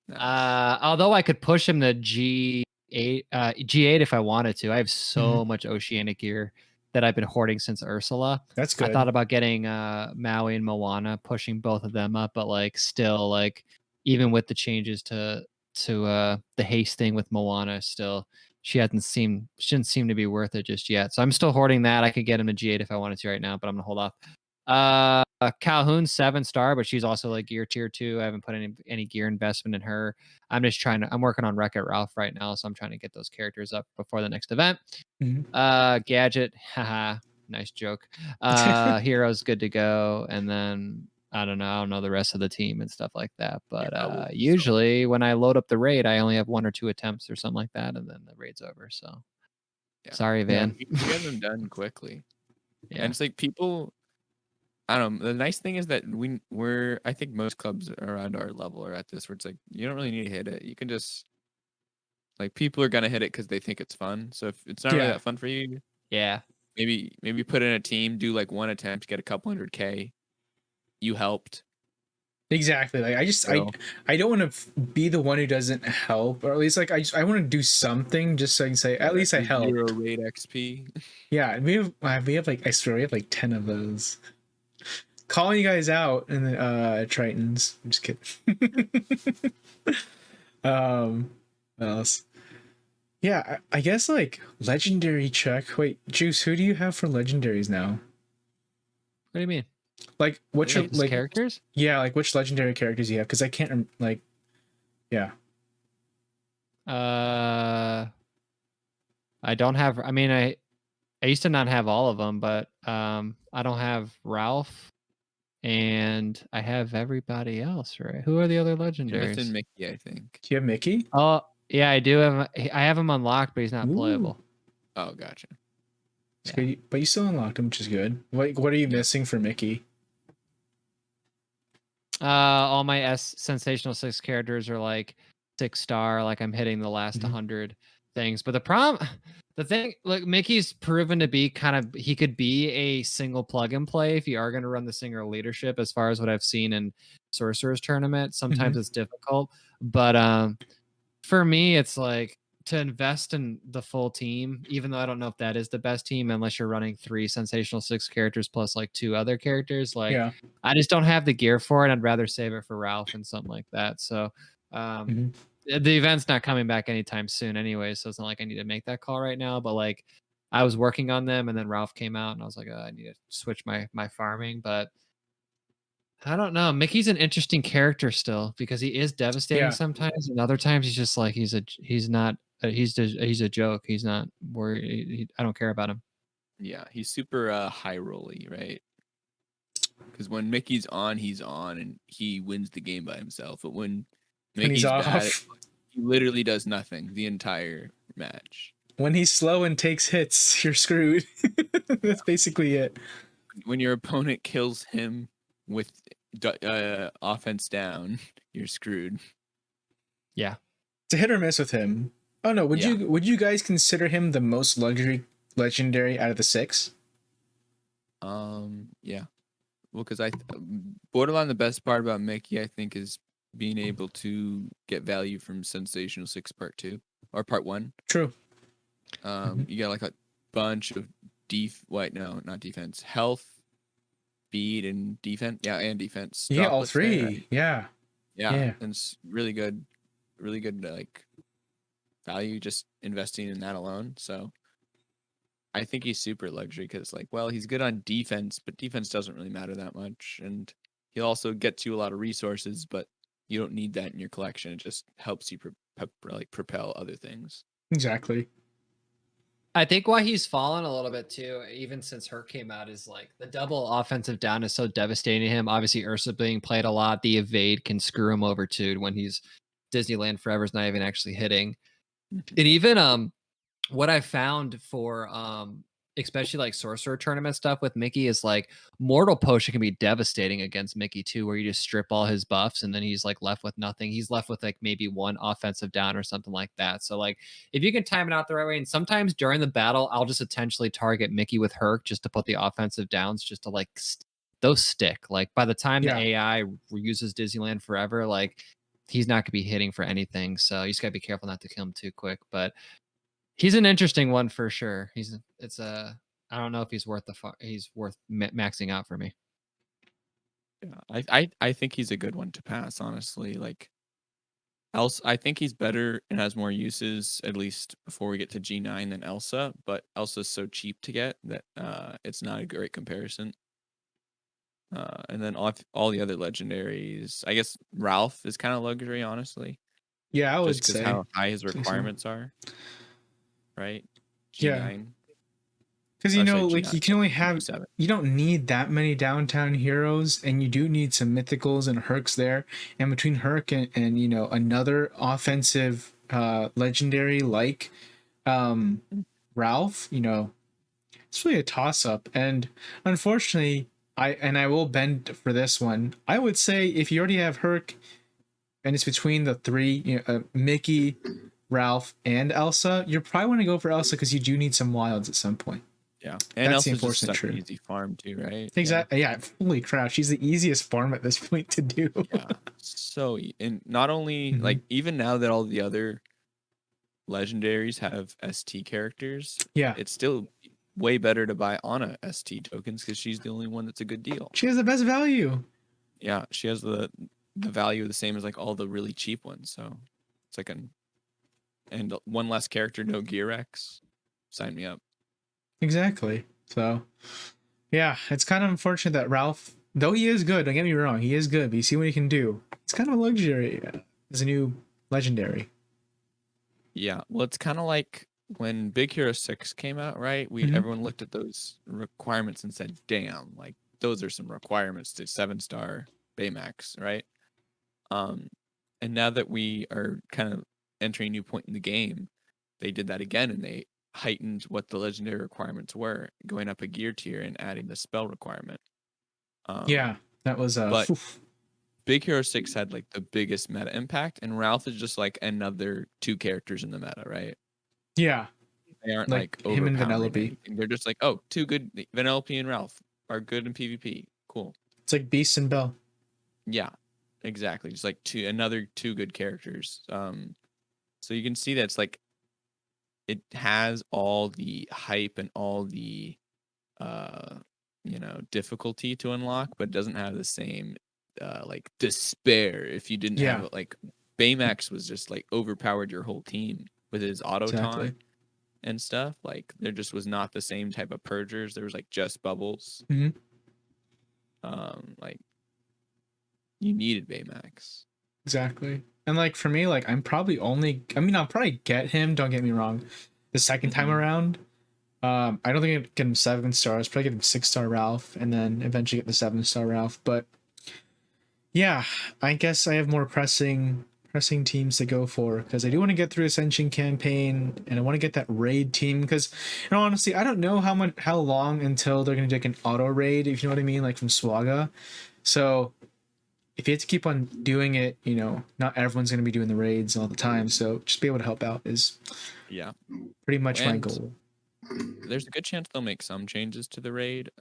Nice. Although I could push him to G8 if I wanted to. I have so much Oceanic gear that I've been hoarding since Ursula. That's good. I thought about getting Maui and Moana, pushing both of them up, but like still, like even with the changes to the haste thing with Moana, still she didn't seem to be worth it just yet. So I'm still hoarding that. I could get him to G8 if I wanted to right now, but I'm gonna hold off. Calhoun 7-star, but she's also like gear tier 2. I haven't put any gear investment in her. I'm working on Wreck-It Ralph right now, so I'm trying to get those characters up before the next event. Gadget, haha, nice joke. Hero's good to go, and then I don't know the rest of the team and stuff like that. But usually when I load up the raid, I only have 1 or 2 attempts or something like that, and then the raid's over. So sorry, Van. You get them done quickly. Yeah. And it's like people, I don't know. The nice thing is that I think most clubs around our level are at this where it's like you don't really need to hit it. You can just like people are gonna hit it because they think it's fun. So if it's not really that fun for you, maybe put in a team, do like 1 attempt, get a couple 100K. You helped. Exactly. Like I don't want to be the one who doesn't help, or at least like I want to do something just so I can say at least I helped. 0 raid XP. Yeah, we have like I swear we have like 10 of those. Calling you guys out in the Tritons. I'm just kidding. What else? Yeah, I guess like legendary check. Wait, Juice, who do you have for legendaries now? What do you mean? Like which like characters? Yeah, like which legendary characters you have? Because I can't yeah. I don't have. I mean, I used to not have all of them, but I don't have Ralph, and I have everybody else. Right? Who are the other legendaries? Missing Mickey, I think. Do you have Mickey? Oh yeah, I do have. I have him unlocked, but he's not playable. Oh, gotcha. Yeah. But you still unlocked him, which is good. What are you missing for Mickey? All my sensational 6 characters are like 6-star. Like I'm hitting the last 100 things. But the thing, like Mickey's proven to be he could be a single plug and play if you are going to run the single leadership. As far as what I've seen in Sorcerer's Tournament, sometimes it's difficult. But for me, it's like to invest in the full team, even though I don't know if that is the best team unless you're running 3 sensational 6 characters plus like 2 other characters. Like I just don't have the gear for it. I'd rather save it for Ralph and something like that. So the event's not coming back anytime soon anyway, so it's not like I need to make that call right now. But like I was working on them, and then Ralph came out, and I was like, I need to switch my farming. But I don't know. Mickey's an interesting character still because he is devastating sometimes, and other times he's just like he's a joke. He's not worried. I don't care about him. Yeah, he's super high rolly, right? Because when Mickey's on, he's on, and he wins the game by himself. But when Mickey's bad, he literally does nothing the entire match. When he's slow and takes hits, you're screwed. That's basically it. When your opponent kills him with offense down, you're screwed. Yeah, it's a hit or miss with him. Oh no, would you guys consider him the most legendary out of the 6? Yeah. Well, because borderline the best part about Mickey, I think, is being able to get value from Sensational 6 Part 2 or Part 1. True. You got like a bunch of health, speed, and defense. Yeah, and defense. Yeah, all 3. Yeah. And it's really good like value just investing in that alone. So I think he's super luxury because like, well, he's good on defense, but defense doesn't really matter that much. And he'll also get you a lot of resources, but you don't need that in your collection. It just helps you like propel other things. Exactly. I think why he's fallen a little bit too, even since Herc came out, is like the double offensive down is so devastating to him. Obviously, Ursa being played a lot, the evade can screw him over too when he's Disneyland Forever's not even actually hitting. Mhm. And even what I found for especially like sorcerer tournament stuff with Mickey is like mortal potion can be devastating against Mickey too, where you just strip all his buffs and then he's like left with nothing. He's left with like maybe one offensive down or something like that. So like if you can time it out the right way, and sometimes during the battle I'll just intentionally target Mickey with Herc just to put the offensive downs just to like those stick. Like by the time Yeah. the AI uses Disneyland Forever, like he's not gonna be hitting for anything. So you just gotta be careful not to kill him too quick. But he's an interesting one for sure. I don't know if he's worth maxing out for me. Yeah, I think he's a good one to pass, honestly. Like, else, I think he's better and has more uses, at least before we get to G9 than Elsa. But Elsa's so cheap to get that it's not a great comparison. And then all the other legendaries, I guess Ralph is kind of luxury, honestly, Yeah, I just would because say. how high his Say so. requirements are, right? Yeah. G9. Because Or sorry, like G9. you can only have, G7. you don't need that many downtown heroes, and you do need some mythicals and Hercs there. And between Herc and another offensive legendary like Ralph, it's really a toss up. And unfortunately, I will bend for this one. I would say if you already have Herc and it's between the three, Mickey, Ralph, and Elsa, you probably want to go for Elsa because you do need some wilds at some point. Yeah, and That's the Elsa's just unfortunate such an truth. easy farm too, right? Exactly. Yeah. Holy crap. She's the easiest farm at this point to do. Yeah. So, and not only Mhm. like even now that all the other legendaries have ST characters, Yeah. it's still way better to buy Anna ST tokens because she's the only one that's a good deal. She has the best value. Yeah, she has the value the same as like all the really cheap ones. So it's like and one less character, no gear X. Sign me up. Exactly. So, yeah, it's kind of unfortunate that Ralph, though he is good, don't get me wrong, he is good, but you see what he can do. It's kind of a luxury as a new legendary. Yeah, well, it's kind of like when Big Hero 6 came out, right? Mhm. Everyone looked at those requirements and said, "Damn, like those are some requirements to 7-star Baymax," right? Um, and now that we are kind of entering a new point in the game, they did that again and they heightened what the legendary requirements were, going up a gear tier and adding the spell requirement. Yeah, that was But oof. Big Hero 6 had like the biggest meta impact, and Ralph is just like another two characters in the meta, right? Yeah, They aren't like like him and overpowering Vanellope. anything. They're just like, oh, two good Vanellope and Ralph are good in PvP. Cool. It's like Beast and Bell. Yeah, exactly. Just like another two good characters. So you can see that it's like it has all the hype and all the uh difficulty to unlock, but it doesn't have the same like despair if you didn't have Yeah, it. Like Baymax was just like overpowered your whole team with his auto taunt exactly. and stuff. Like there just was not the same type of purgers. There was like just bubbles. Mhm. Like you needed Baymax. Exactly. And like for me, like I'll probably get him, don't get me wrong, the second time Mhm. around. I don't think I'd get him 7 stars, probably get him 6-star Ralph, and then eventually get the 7-star Ralph. But yeah, I guess I have more pressing teams to go for because I do want to get through Ascension campaign and I want to get that raid team because honestly I don't know how long until they're gonna do like an auto raid, if you know what I mean, like from Swaga. So if you have to keep on doing it, not everyone's gonna be doing the raids all the time. So just be able to help out is Yeah. pretty much my And goal. there's a good chance they'll make some changes to the raid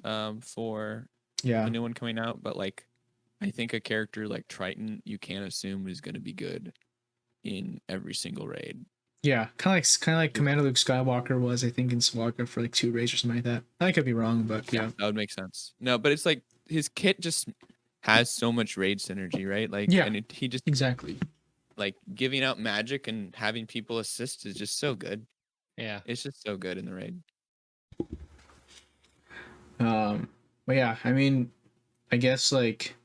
for Yeah. the new one coming out, but like I think a character like Triton you can't assume is going to be good in every single raid. Yeah, kind of like Commander Luke Skywalker was, I think, in Swaga for like 2 raids or something like that. I could be wrong, but yeah. That would make sense. No, but it's like his kit just has so much raid synergy, right? Like, Yeah. and he just Exactly. like giving out magic and having people assist is just so good. Yeah. It's just so good in the raid. But yeah, I mean, I guess like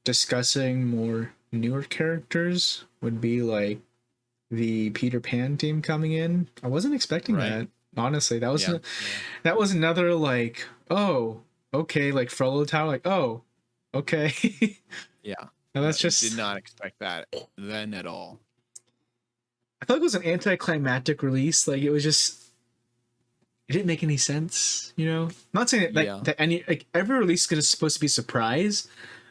discussing more newer characters would be like the Peter Pan team coming in. I wasn't expecting Right. that. Honestly, that was Yeah. that was another like, oh, okay, like Frollo Tower, like, oh, okay. Yeah. And that's No, just, did not expect that then at all. I feel like it was an anticlimactic release. Like it was just, it didn't make any sense, you know. I'm not saying that Yeah. that any like every release is supposed to be a surprise,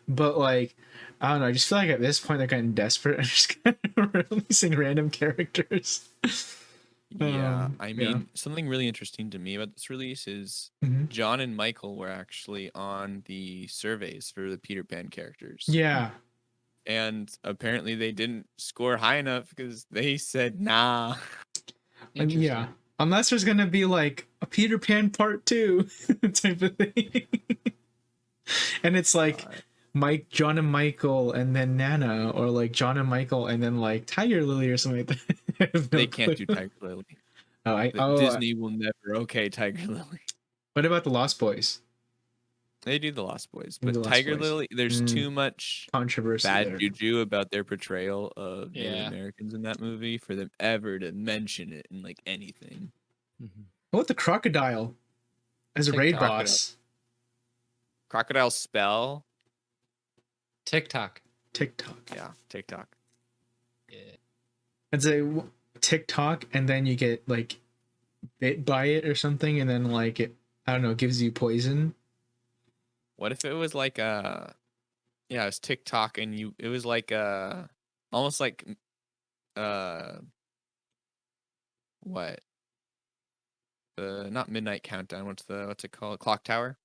but like I don't know. I just feel like at this point they're getting desperate and just kind of releasing random characters. Yeah. I Yeah. mean, something really interesting to me about this release is Mhm. John and Michael were actually on the surveys for the Peter Pan characters. Yeah. And apparently they didn't score high enough because they said nah. Yeah. Unless there's gonna be like a Peter Pan part 2 type of thing. And it's like John and Michael and then Nana, or like John and Michael and then like Tiger Lily or something like that. I have no They can't do clue. Tiger Lily. Disney will never okay Tiger Lily. What about the Lost Boys? They do the Lost Boys, Do but the Lost Tiger Boys. Lily, there's too much Controversy bad there. juju about their portrayal of Native Yeah. Americans in that movie for them ever to mention it in like anything. What about the crocodile as a raid TikTok. boss? Crocodile spell. TikTok. TikTok. Yeah, TikTok. Yeah. It's a TikTok, and then you get like bit by it or something, and then like it, I don't know, gives you poison. What if it was like a, yeah, it was TikTok and it was like a, almost like, what? Not Midnight Countdown. What's it called? Clock Tower.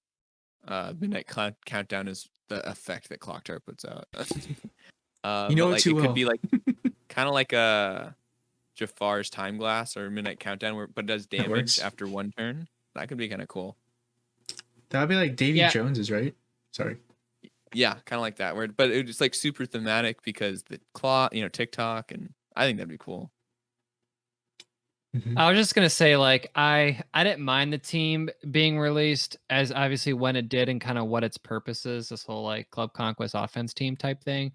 Midnight Countdown is the effect that Clock Tower puts out. You know but it like too it well. could be like kind of like a Jafar's Time Glass or Midnight Countdown, but it does That works. damage after one turn. That could be kind of cool. That'd be like Davy Yeah. Jones's, right? Sorry. Yeah, kind of like that. But it's like super thematic because the claw, TikTok, and I think that'd be cool. Mhm. I was just gonna say, like, I didn't mind the team being released, as obviously when it did and kind of what its purpose is, this whole like Club Conquest offense team type thing,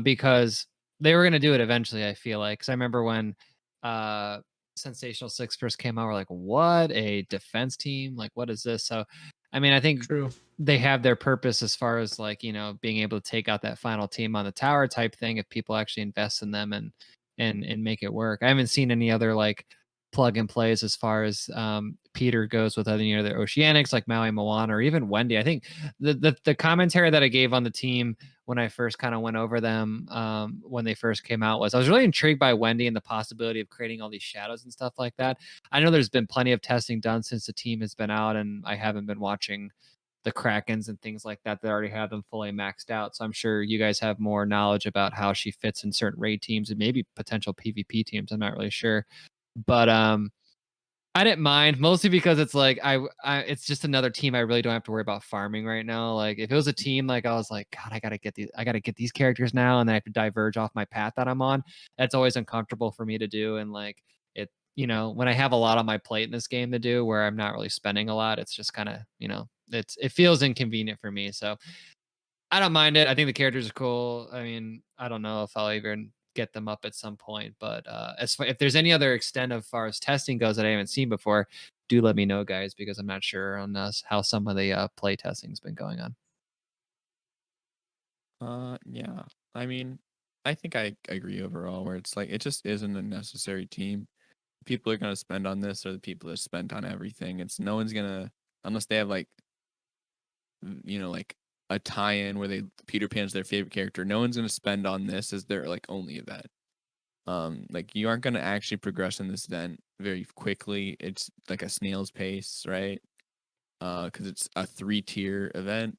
because they were gonna do it eventually. I feel like, because I remember when Sensational Six first came out, we're like, what, a defense team? Like, what is this? So, I mean, I think True. they have their purpose as far as like being able to take out that final team on the tower type thing if people actually invest in them and make it work. I haven't seen any other like plug and plays as far as Peter goes with other other Oceanics like Maui, Moana, or even Wendy. I think the commentary that I gave on the team when I first kind of went over them when they first came out was I was really intrigued by Wendy and the possibility of creating all these shadows and stuff like that. I know there's been plenty of testing done since the team has been out, and I haven't been watching the Krakens and things like that already have them fully maxed out. So I'm sure you guys have more knowledge about how she fits in certain raid teams and maybe potential PvP teams. I'm not really sure. But I didn't mind, mostly because it's like it's just another team I really don't have to worry about farming right now. Like if it was a team like I was like, God, I gotta get these characters now, and then I have to diverge off my path that I'm on. That's always uncomfortable for me to do. And like it, when I have a lot on my plate in this game to do where I'm not really spending a lot, it's just kind of, it feels inconvenient for me. So I don't mind it. I think the characters are cool. I mean, I don't know if I'll even get them up at some point, but if there's any other extent of far as testing goes that I haven't seen before, do let me know, guys, because I'm not sure on how some of the play testing's been going on. Yeah. I mean, I think I agree overall where it's like it just isn't a necessary team. People are gonna spend on this or the people that spent on everything. It's no one's gonna, unless they have like like a tie-in where Peter Pan's their favorite character. No one's gonna spend on this as their like only event. Like you aren't gonna actually progress in this event very quickly. It's like a snail's pace, right? Because it's a 3-tier event.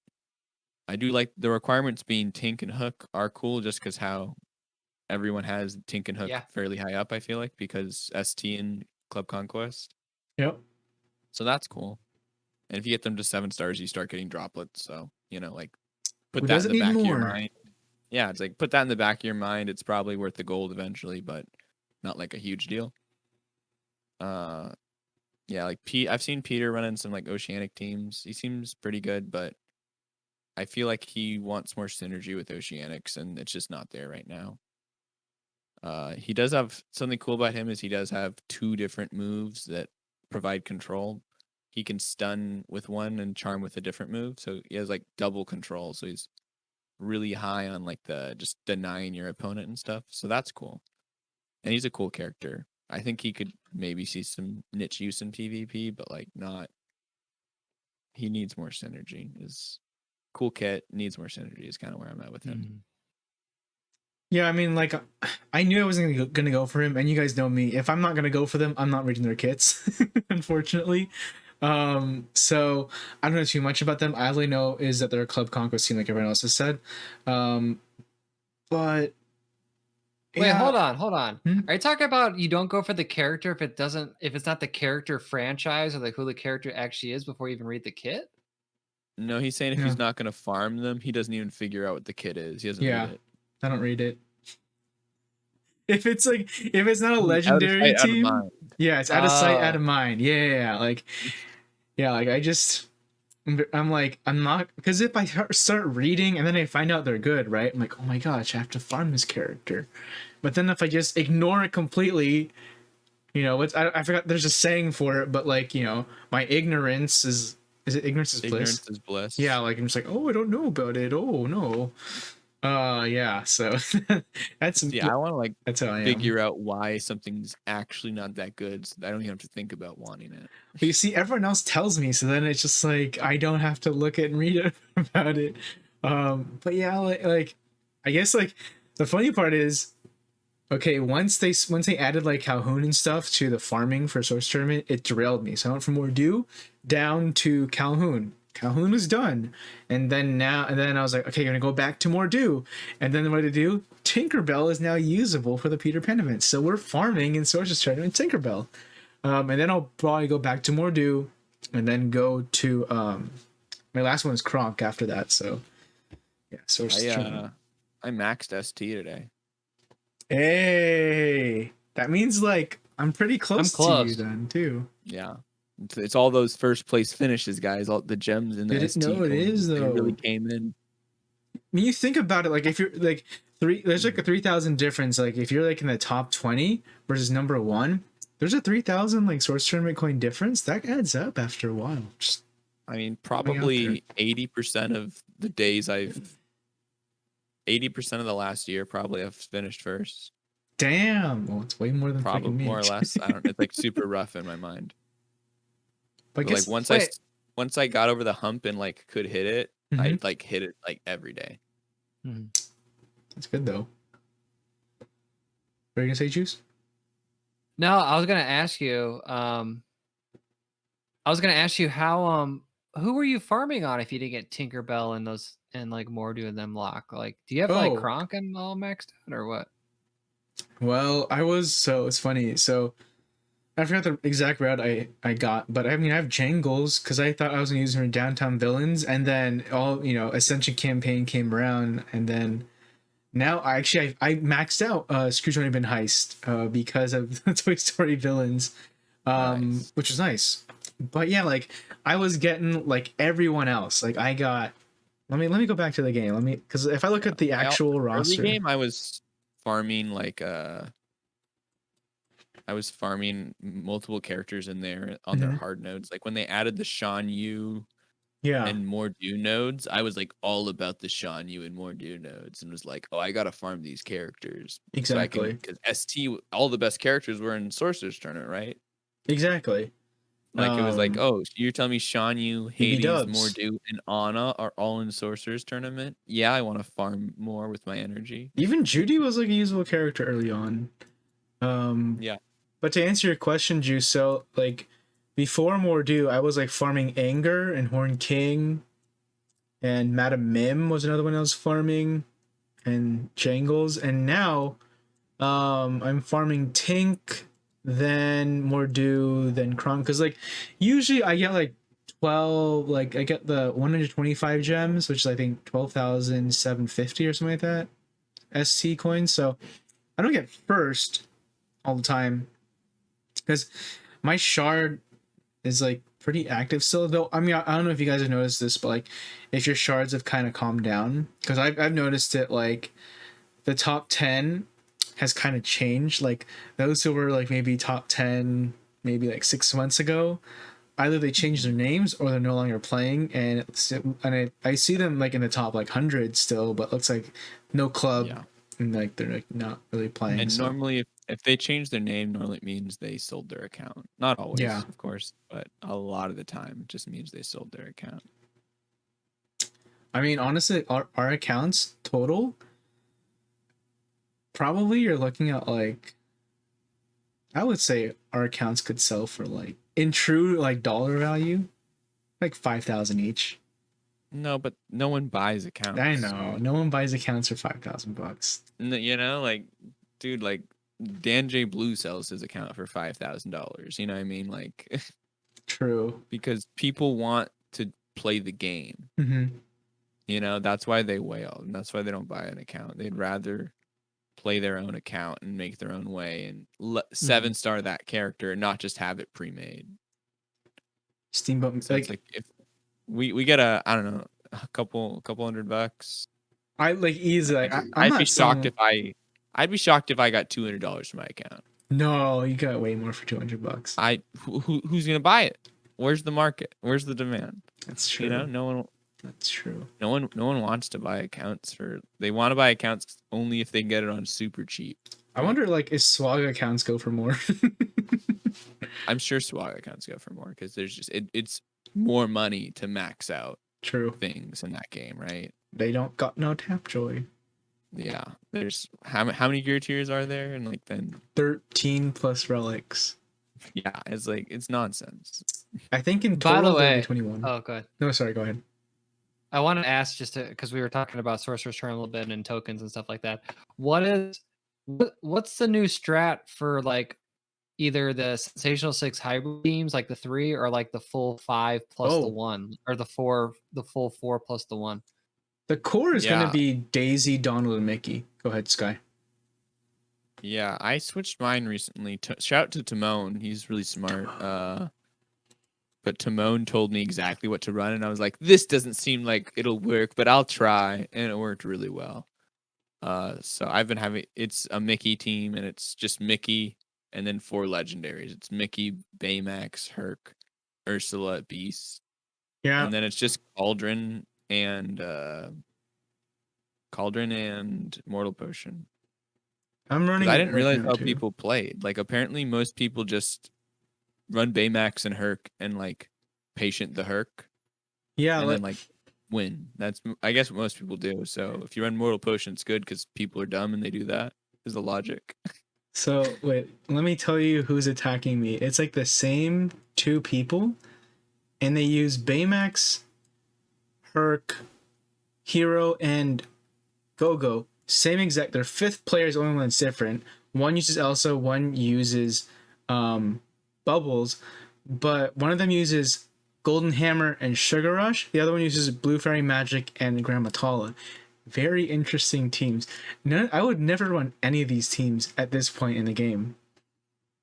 I do like the requirements being Tink and Hook are cool just because how everyone has Tink and Hook Yeah. fairly high up, I feel like, because ST and Club Conquest. Yep. So that's cool. And if you get them to 7 stars, you start getting droplets. So, like put Who that in doesn't the need back of your more? mind. Yeah, it's like put that in the back of your mind. It's probably worth the gold eventually, but not like a huge deal. Yeah, like I've seen Peter run in some like Oceanic teams. He seems pretty good, but I feel like he wants more synergy with Oceanics, and it's just not there right now. He does have something cool about him is he does have 2 different moves that provide control. He can stun with one and charm with a different move, so he has like double control. So he's really high on like the just denying your opponent and stuff. So that's cool. And he's a cool character. I think he could maybe see some niche use in PvP, but like not. He needs more synergy. Is cool kit needs more synergy is kind of where I'm at with him. Yeah, I mean, like, I knew I wasn't gonna go for him, and you guys know me. If I'm not gonna go for them, I'm not reading their kits, unfortunately. So I don't know too much about them. I only know is that they're a club conquest team, like everyone else has said. But Wait, yeah. hold on. Hmm? Are you talking about you don't go for the character if it's not the character franchise or like who the character actually is before you even read the kit? No, he's saying if Yeah. he's not going to farm them, he doesn't even figure out what the kit is. He doesn't read it. I don't read it. If it's not a Out of legendary sight, out of team, mind. yeah, it's out of sight, out of mind. Yeah. Like I just, I'm like, I'm not, because if I start reading and then I find out they're good, right? I'm like, oh my gosh, I have to farm this character. But then if I just ignore it completely, I forgot there's a saying for it, but like, my ignorance is it ignorance is bliss? Ignorance is bliss. Yeah, like I'm just like, oh, I don't know about it. Oh no. Yeah, so that's I want to like that's how I am. figure out why something's actually not that good, so I don't even have to think about wanting it. But you see, everyone else tells me, so then it's just like I don't have to look at and read about it. But yeah, like I guess like the funny part is, okay, once they added like Calhoun and stuff to the farming for Source Tournament, it derailed me. So I went from Mordu down to Calhoun. Calhoun was done, and then I was like, okay, you're gonna go back to Mordu, and then what to do? Tinkerbell is now usable for the Peter Pan event, so we're farming in Sources Tournament Tinkerbell, and then I'll probably go back to Mordu, and then go to my last one is Kronk after that. So yeah, Sources Tournament. I maxed ST today. Hey, that means like I'm pretty close to you then too. Yeah. It's all those first place finishes, guys. All the gems in the ST. No, it is though. They really came in. I mean, you think about it, like if you're like there's like a 3,000 difference. Like if you're like in the top 20 versus number 1, there's a 3,000 like Source Tournament coin difference. That adds up after a while. I mean, probably 80% of the days 80% of the last year probably I've finished first. Damn. Well, it's way more than probably me. More or less. I don't. It's like super rough in my mind. But guess, like once I got over the hump and like could hit it, I like hit it like every day. That's good though. What are you gonna say, Juice? No, I was gonna ask you. How who were you farming on if you didn't get Tinkerbell and those and like Mordu and them lock? Like, do you have like Kronk and all maxed out or what? Well, it's funny. So I forgot the exact route I got, but I mean I have Jangles because I thought I was gonna use her in Downtown Villains, and then Ascension campaign came around, and then now I maxed out Scrooge Only Been Heist because of the Toy Story Villains, nice. Which was nice. But yeah, like I was getting like everyone else. Like I got. Let me go back to the game. Because if I look at the actual roster, early game I was farming like I was farming multiple characters in there on their hard nodes. Like when they added the Shan Yu and Mordu nodes, I was like all about the Shan Yu and Mordu nodes and was like, oh, I gotta farm these characters. Exactly. Because ST, all the best characters were in Sorcerer's Tournament, right? Exactly. Like it was like, oh, you're telling me Shan Yu, Hades, Mordu, and Ana are all in Sorcerer's Tournament? Yeah, I want to farm more with my energy. Even Judy was like a usable character early on. Yeah. But to answer your question, Juice, so like before Mordu, I was like farming Anger and Horn King, and Madam Mim was another one I was farming, and Jangles, and now I'm farming Tink, then Mordu, then Kronk, because like usually I get like 12, like I get the 125 gems, which is I think 12,750 or something like that ST coins. So I don't get first all the time because my shard is like pretty active still, though. I mean, I don't know if you guys have noticed this, but like if your shards have kind of calmed down, because I've noticed it, like the top 10 has kind of changed. Like those who were like maybe top 10, maybe like 6 months ago, either they changed their names or they're no longer playing. I see them like in the top like 100 still, but looks like no club Yeah. and like they're like not really playing. And so normally, if they change their name, normally it means they sold their account. Not always, Yeah. of course, but a lot of the time, it just means they sold their account. I mean, honestly, our accounts total, probably you're looking at like, I would say our accounts could sell for like, in true like dollar value, like 5,000 each. No, but no one buys accounts. I know, no one buys accounts for $5,000. You know, like, dude, like Dan J. Blue sells his account for $5,000. You know what I mean? Like, True. because people want to play the game. Mm-hmm. You know, that's why they wail, and that's why they don't buy an account. They'd rather play their own account and make their own way and 7-star that character and not just have it pre-made. Steamboat, So it's like if we get a, I don't know, a couple $100. I like easy. Like, I'd be shocked if I'd be shocked if I got $200 for my account. No, you got way more for $200. Who's gonna buy it? Where's the market? Where's the demand? That's true. You know, no one. That's true. No one wants to buy accounts they want to buy accounts only if they can get it on super cheap. I wonder like if swag accounts go for more. I'm sure swag accounts go for more because there's just it's more money to max out True. things in that game, right? They don't got no tap joy. Yeah. There's how many gear tiers are there? And like then 13 plus relics. Yeah, it's like it's nonsense. I think in By total the way, there'll be 21. Oh, good. No, sorry, go ahead. I want to ask just because we were talking about Sorcerer's Turn a little bit and tokens and stuff like that. What's the new strat for like either the Sensational 6 hybrid teams, like the 3, or like the full 5 plus the 1, or the full 4 plus the 1? The core is going to be Daisy, Donald, and Mickey. Go ahead, Sky. Yeah, I switched mine recently. Shout out to Timon. He's really smart. But Timon told me exactly what to run, and I was like, this doesn't seem like it'll work, but I'll try. And it worked really well. So I've been having, it's a Mickey team, and it's just Mickey and then 4 legendaries. It's Mickey, Baymax, Herc, Ursula, Beast. Yeah. And then it's just Cauldron and Mortal Potion. I'm running. I didn't realize how people played. Like apparently most people just run Baymax and Herc and like patient the Herc. Yeah, and then like win. That's I guess what most people do. So if you run Mortal Potion, it's good because people are dumb and they do that. Is the logic. So wait, let me tell you who's attacking me. It's like the same 2 people, and they use Baymax, Herc, Hero, and Gogo. Same exact. Their 5th players, only one's different. One uses Elsa, one uses Bubbles, but one of them uses Golden Hammer and Sugar Rush. The other one uses Blue Fairy Magic and Grammatala. Very interesting teams. I would never run any of these teams at this point in the game.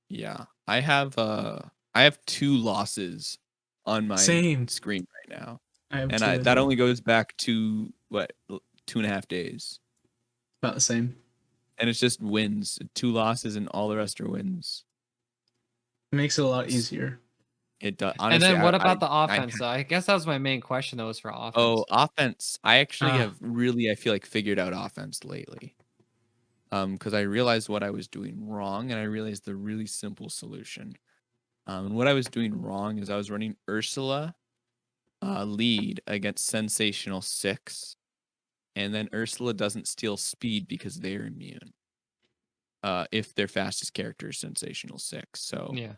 Yeah, I have 2 losses on my screen right now, that only goes back to what 2.5 days. About the same. And it's just wins. 2 losses and all the rest are wins. It makes it a lot easier. It does. Honestly, and then what about the offense? I guess that was my main question. That was for offense. Oh, offense. I actually have really, I feel like, figured out offense lately. Because I realized what I was doing wrong, and I realized the really simple solution. And what I was doing wrong is I was running Ursula lead against Sensational 6. And then Ursula doesn't steal speed because they're immune. If their fastest character is Sensational 6. So yeah.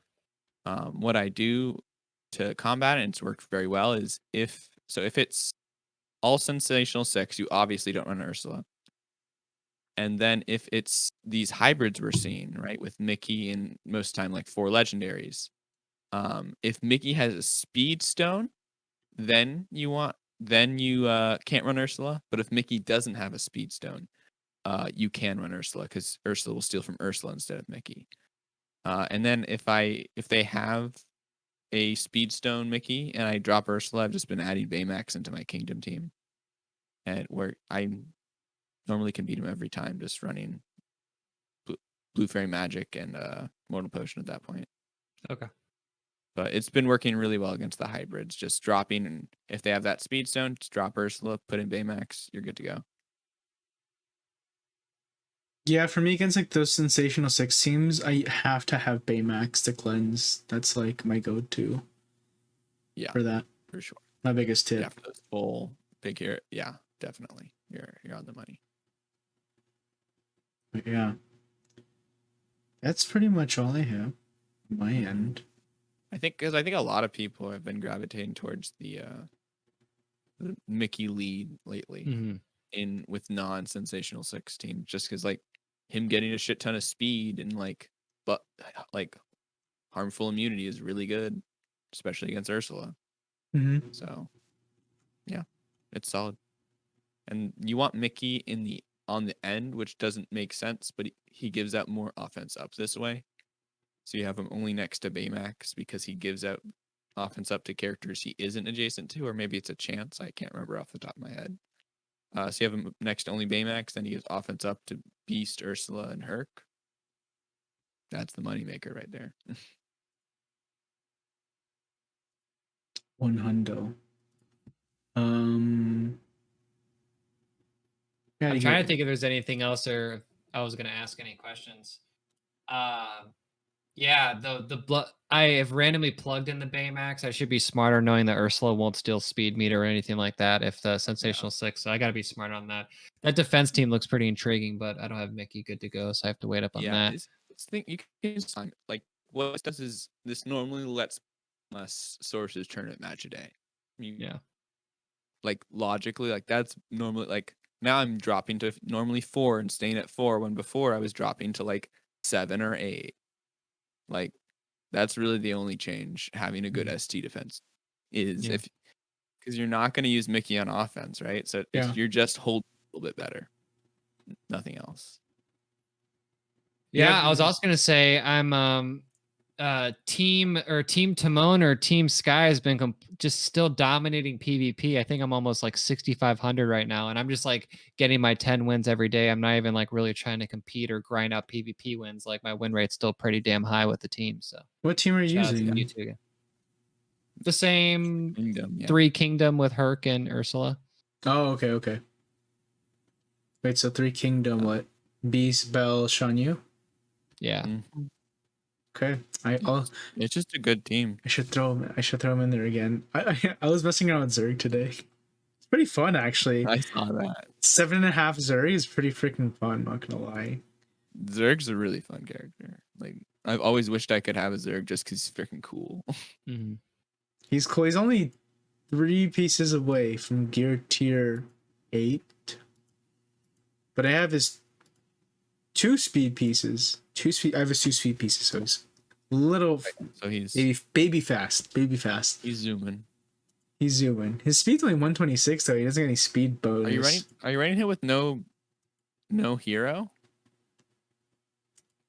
What I do to combat it, and it's worked very well, is if it's all Sensational 6, you obviously don't run Ursula. And then if it's these hybrids we're seeing, right, with Mickey and most time like 4 legendaries, if Mickey has a speed stone, then you can't run Ursula. But if Mickey doesn't have a speed stone, you can run Ursula because Ursula will steal from Ursula instead of Mickey. And then if they have a Speedstone Mickey and I drop Ursula, I've just been adding Baymax into my Kingdom team, and where I normally can beat him every time just running Blue Fairy Magic and Mortal Potion at that point. Okay. But it's been working really well against the hybrids, just dropping, and if they have that Speed Stone, just drop Ursula, put in Baymax, you're good to go. Yeah, for me against like those sensational 6 teams, I have to have Baymax to cleanse. That's like my go-to. Yeah, for that. for sure. My biggest tip. Yeah, for those full big hero. Yeah, definitely. You're on the money. But yeah. That's pretty much all I have on my end. I think a lot of people have been gravitating towards the Mickey lead lately in with non-sensational 6 teams, just because like him getting a shit ton of speed and like harmful immunity is really good, especially against Ursula. Mm-hmm. So yeah, it's solid. And you want Mickey on the end, which doesn't make sense, but he gives out more offense up this way. So you have him only next to Baymax because he gives out offense up to characters he isn't adjacent to, or maybe it's a chance. I can't remember off the top of my head. So you have him next to only Baymax, then he gives offense up to Beast, Ursula, and Herc. That's the moneymaker right there. 100. I'm trying to think if there's anything else, or if I was going to ask any questions. Yeah, I have randomly plugged in the Baymax. I should be smarter knowing that Ursula won't steal speed meter or anything like that if the sensational 6. So I got to be smart on that. That defense team looks pretty intriguing, but I don't have Mickey good to go, so I have to wait up on that. This thing you can sign like what this does is this normally lets us sources tournament match a day. Yeah. Like logically, like that's normally like now I'm dropping to normally 4 and staying at 4 when before I was dropping to like 7 or 8. Like that's really the only change having a good ST defense is if because you're not going to use Mickey on offense, right? So you're just holding a little bit better, nothing else. Yeah, I was also going to say I'm Team Timon or Team Sky has been just still dominating PvP. I think I'm almost like 6,500 right now, and I'm just like getting my 10 wins every day. I'm not even like really trying to compete or grind out PvP wins. Like my win rate's still pretty damn high with the team. So what team are you using? You two again. The same Kingdom, 3 Kingdom with Herc and Ursula. Oh, okay. Wait, so 3 Kingdom, what? Beast, Bell, Shanyu? Yeah. Mm-hmm. Okay, it's just a good team. I should throw him in there again. I was messing around with Zerg today. It's pretty fun actually. I saw that 7.5 Zerg is pretty freaking fun. Not gonna lie. Zerg's a really fun character. Like I've always wished I could have a Zerg just because he's freaking cool. Mm-hmm. He's cool. He's only 3 pieces away from gear tier 8, but I have his 2 speed pieces. I have his 2 speed pieces, so he's little. So he's baby fast. He's zooming. His speed's only 126 though. He doesn't get any speed bonus. Are you running him with no hero?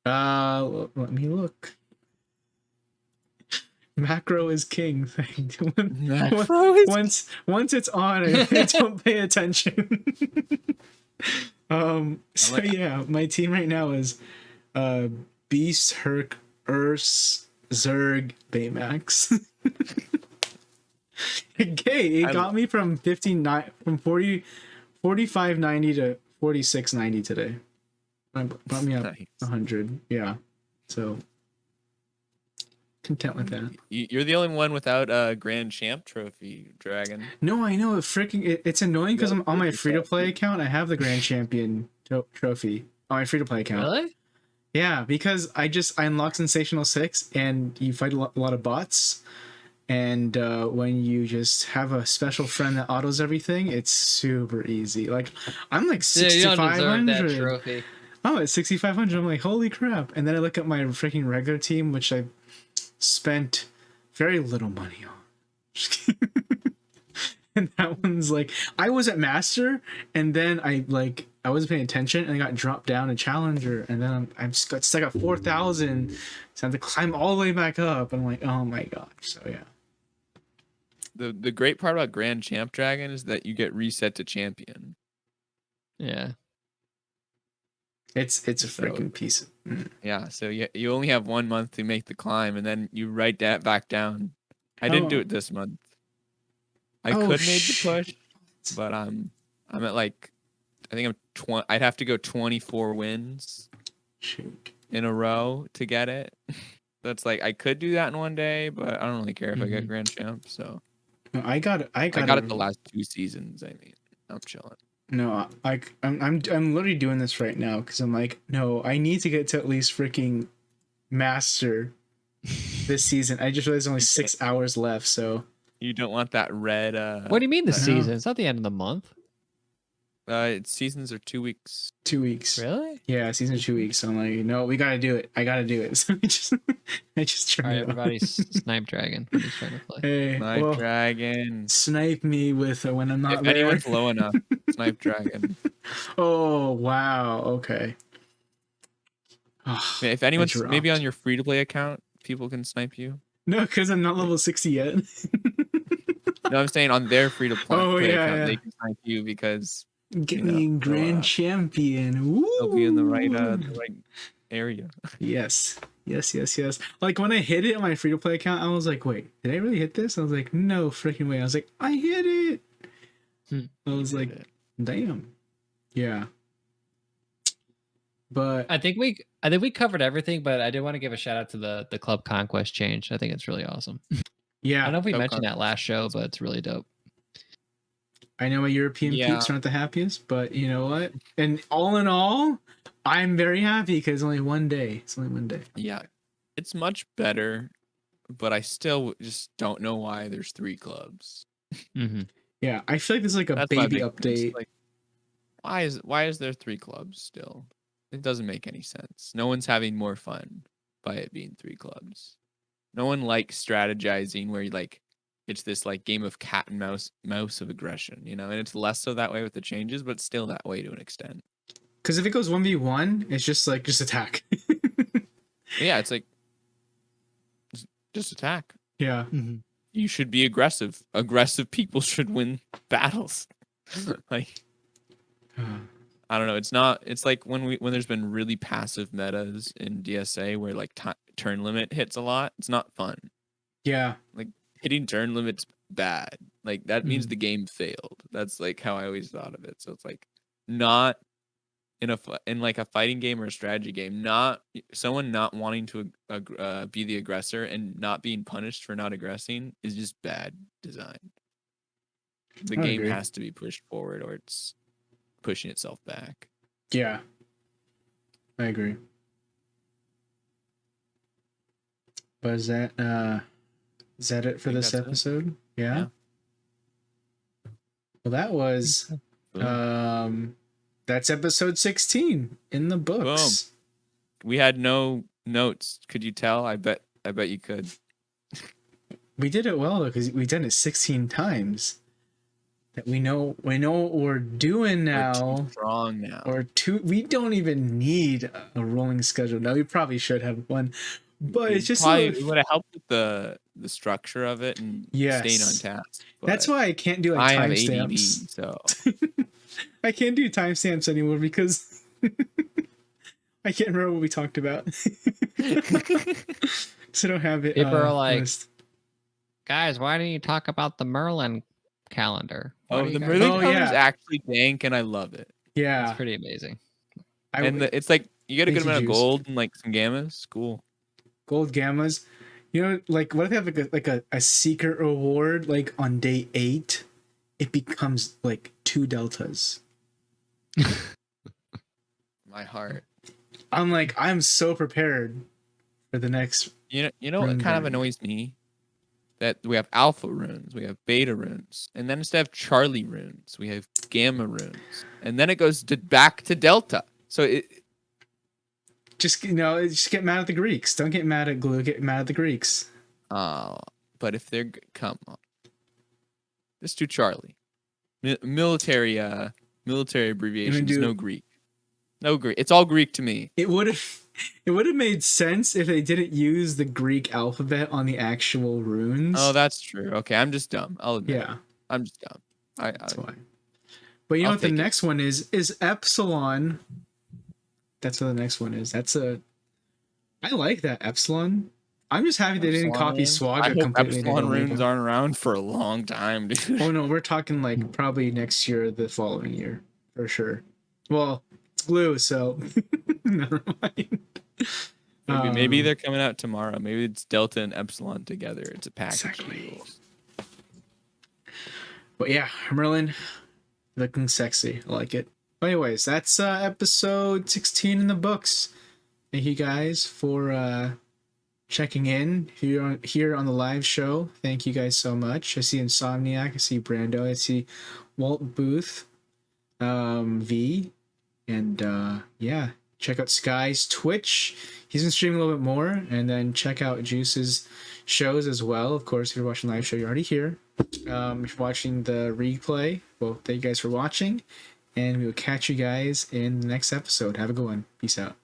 Let me look. Macro is king. Once it's on, I don't pay attention. So yeah, my team right now is Beast, Herc, Urs, Zerg, Baymax. Okay, it got me from 4590 to 4690 today. Brought me up 100. Yeah, so content with that. You're the only one without a Grand Champ trophy, Dragon. No, I know. It's annoying because I'm on my free-to-play account. I have the Grand Champion trophy on my free-to-play account. Really? Yeah, because I unlocked Sensational 6, and you fight a lot of bots. And when you just have a special friend that autos everything, it's super easy. Like I'm like 6,500. Oh, it's 6,500. I'm like, holy crap! And then I look at my freaking regular team, which I spent very little money on. And that one's like, I was at master, and then I wasn't paying attention, and I got dropped down to challenger, and then I'm got stuck at 4,000, so I have to climb all the way back up. And I'm like, oh my gosh. So yeah. The great part about Grand Champ Dragon is that you get reset to champion. Yeah. It's a So- freaking piece. Yeah, so you only have 1 month to make the climb, and then you write that back down. I didn't do Oh. it this month. I Oh, could made the shit. push, but I'm at like, I think I'm 20. I'd have to go 24 wins Shoot. in a row to get it. That's like, I could do that in one day, but I don't really care if I get grand champ. So No, I got I got it the last 2 seasons. I mean, I'm chilling. No, I'm literally doing this right now because I'm like, no, I need to get to at least freaking master this season. I just realized only 6 hours left, so You don't want that red. What do you mean the I know. season? It's not the end of the month. Seasons are 2 weeks. 2 weeks. Really? Yeah, season 2 weeks. So I'm like, no, we gotta do it. I gotta do it. So I just All turned right, it on. everybody's Snipe Dragon. What are you trying to play? Hey, Snipe well, Dragon. snipe me with when I'm not If there. anyone's low enough, Snipe Dragon. Oh wow. Okay. Oh, If anyone's dropped. maybe on your free to play account, people can snipe you. no, because I'm not level 60 yet. No, I'm saying on their free to play Oh, yeah, account, yeah. they can snipe you because Get You know, me so, grand champion. Woo! they'll be in the right area. Yes. Like when I hit it on my free to play account, I was like, wait, did I really hit this? I was like, no freaking way. I was like, I hit it. I was like, damn. Yeah. But I think we covered everything, but I did want to give a shout out to the Club Conquest change. I think it's really awesome. I yeah, don't know if we Club mentioned that Conquest. last show, but it's really dope. I know my European Yeah. peeps aren't the happiest, but you know what? And all in all, I'm very happy because it's only one day. It's only one day. Yeah, it's much better, but I still just don't know why there's 3 clubs. Mm-hmm. Yeah, I feel like this is like a That's my baby big thing. It's update. like, why is there 3 clubs still? It doesn't make any sense. No one's having more fun by it being 3 clubs. No one likes strategizing where it's this like game of cat and mouse of aggression, you know, and it's less so that way with the changes, but still that way to an extent. Because if it goes 1v1, it's just like, just attack. Yeah, it's like just attack. Yeah. Mm-hmm. You should be aggressive. Aggressive people should win battles. Like, I don't know. It's like when there's been really passive metas in DSA where like turn limit hits a lot. It's not fun. Yeah. Hitting turn limit's bad. Like that means the game failed. That's like how I always thought of it. So it's like not in like a fighting game or a strategy game, not someone not wanting to be the aggressor and not being punished for not aggressing is just bad design. The I game agree. has to be pushed forward or it's pushing itself back. Yeah. I agree. But is that it for think this that's it. episode? Yeah. Yeah. Well, that was that's episode 16 in the books. We had no notes. Could you tell? I bet you could. We did it well though, because we've done it 16 times. That we know what we're doing We're now. too strong now. We don't even need a rolling schedule. Now we probably should have one. But it's just probably so- it would have helped with the structure of it and staying on task. That's but why I can't do like I have ADD, timestamps. so I can't do timestamps anymore because I can't remember what we talked about. So I don't have it. People are like, list. guys, why didn't you talk about the Merlin calendar? Why do you the guys- Merlin Oh, color is yeah. actually dank, and I love it. Yeah, It's pretty amazing. It's like you get a good Thank you, amount of Juice. gold and like some gammas. Cool. gold gammas. You know, like what if they have like a secret reward like on day 8? It becomes like 2 deltas. My heart. I'm like, I'm so prepared for the next. You know what Rune kind of burn. annoys me? That we have alpha runes, we have beta runes, and then instead of Charlie runes, we have gamma runes, and then it goes back to delta. So Just just get mad at the Greeks. Don't get mad at Glue. Get mad at the Greeks. but if they're come on, let's do Charlie. Military abbreviations. do- No Greek. It's all Greek to me. It would have made sense if they didn't use the Greek alphabet on the actual runes. Oh, that's true. Okay, I'm just dumb. I'll admit. yeah, I'm just dumb. that's why. But you know I'll what the take it. next one is epsilon that's what the next one is. I like that Epsilon. I'm just happy they didn't copy runes? Swaga I hope completely. and they Epsilon don't make runes them. aren't around for a long time, dude. Oh no, we're talking like probably next year, or the following year, for sure. Well, it's blue, so never mind. Maybe they're coming out tomorrow. Maybe it's Delta and Epsilon together. It's a package Exactly. deal. But yeah, Merlin looking sexy. I like it. But anyways, that's episode 16 in the books. Thank you guys for checking in here on the live show. Thank you guys so much. I see Insomniac, I see Brando, I see Walt Booth, V, and yeah, check out Sky's Twitch. He's been streaming a little bit more, and then check out Juice's shows as well. Of course, if you're watching live show, you're already here. If you're watching the replay, well, thank you guys for watching, and we will catch you guys in the next episode. Have a good one. Peace out.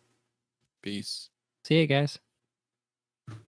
Peace. See you guys.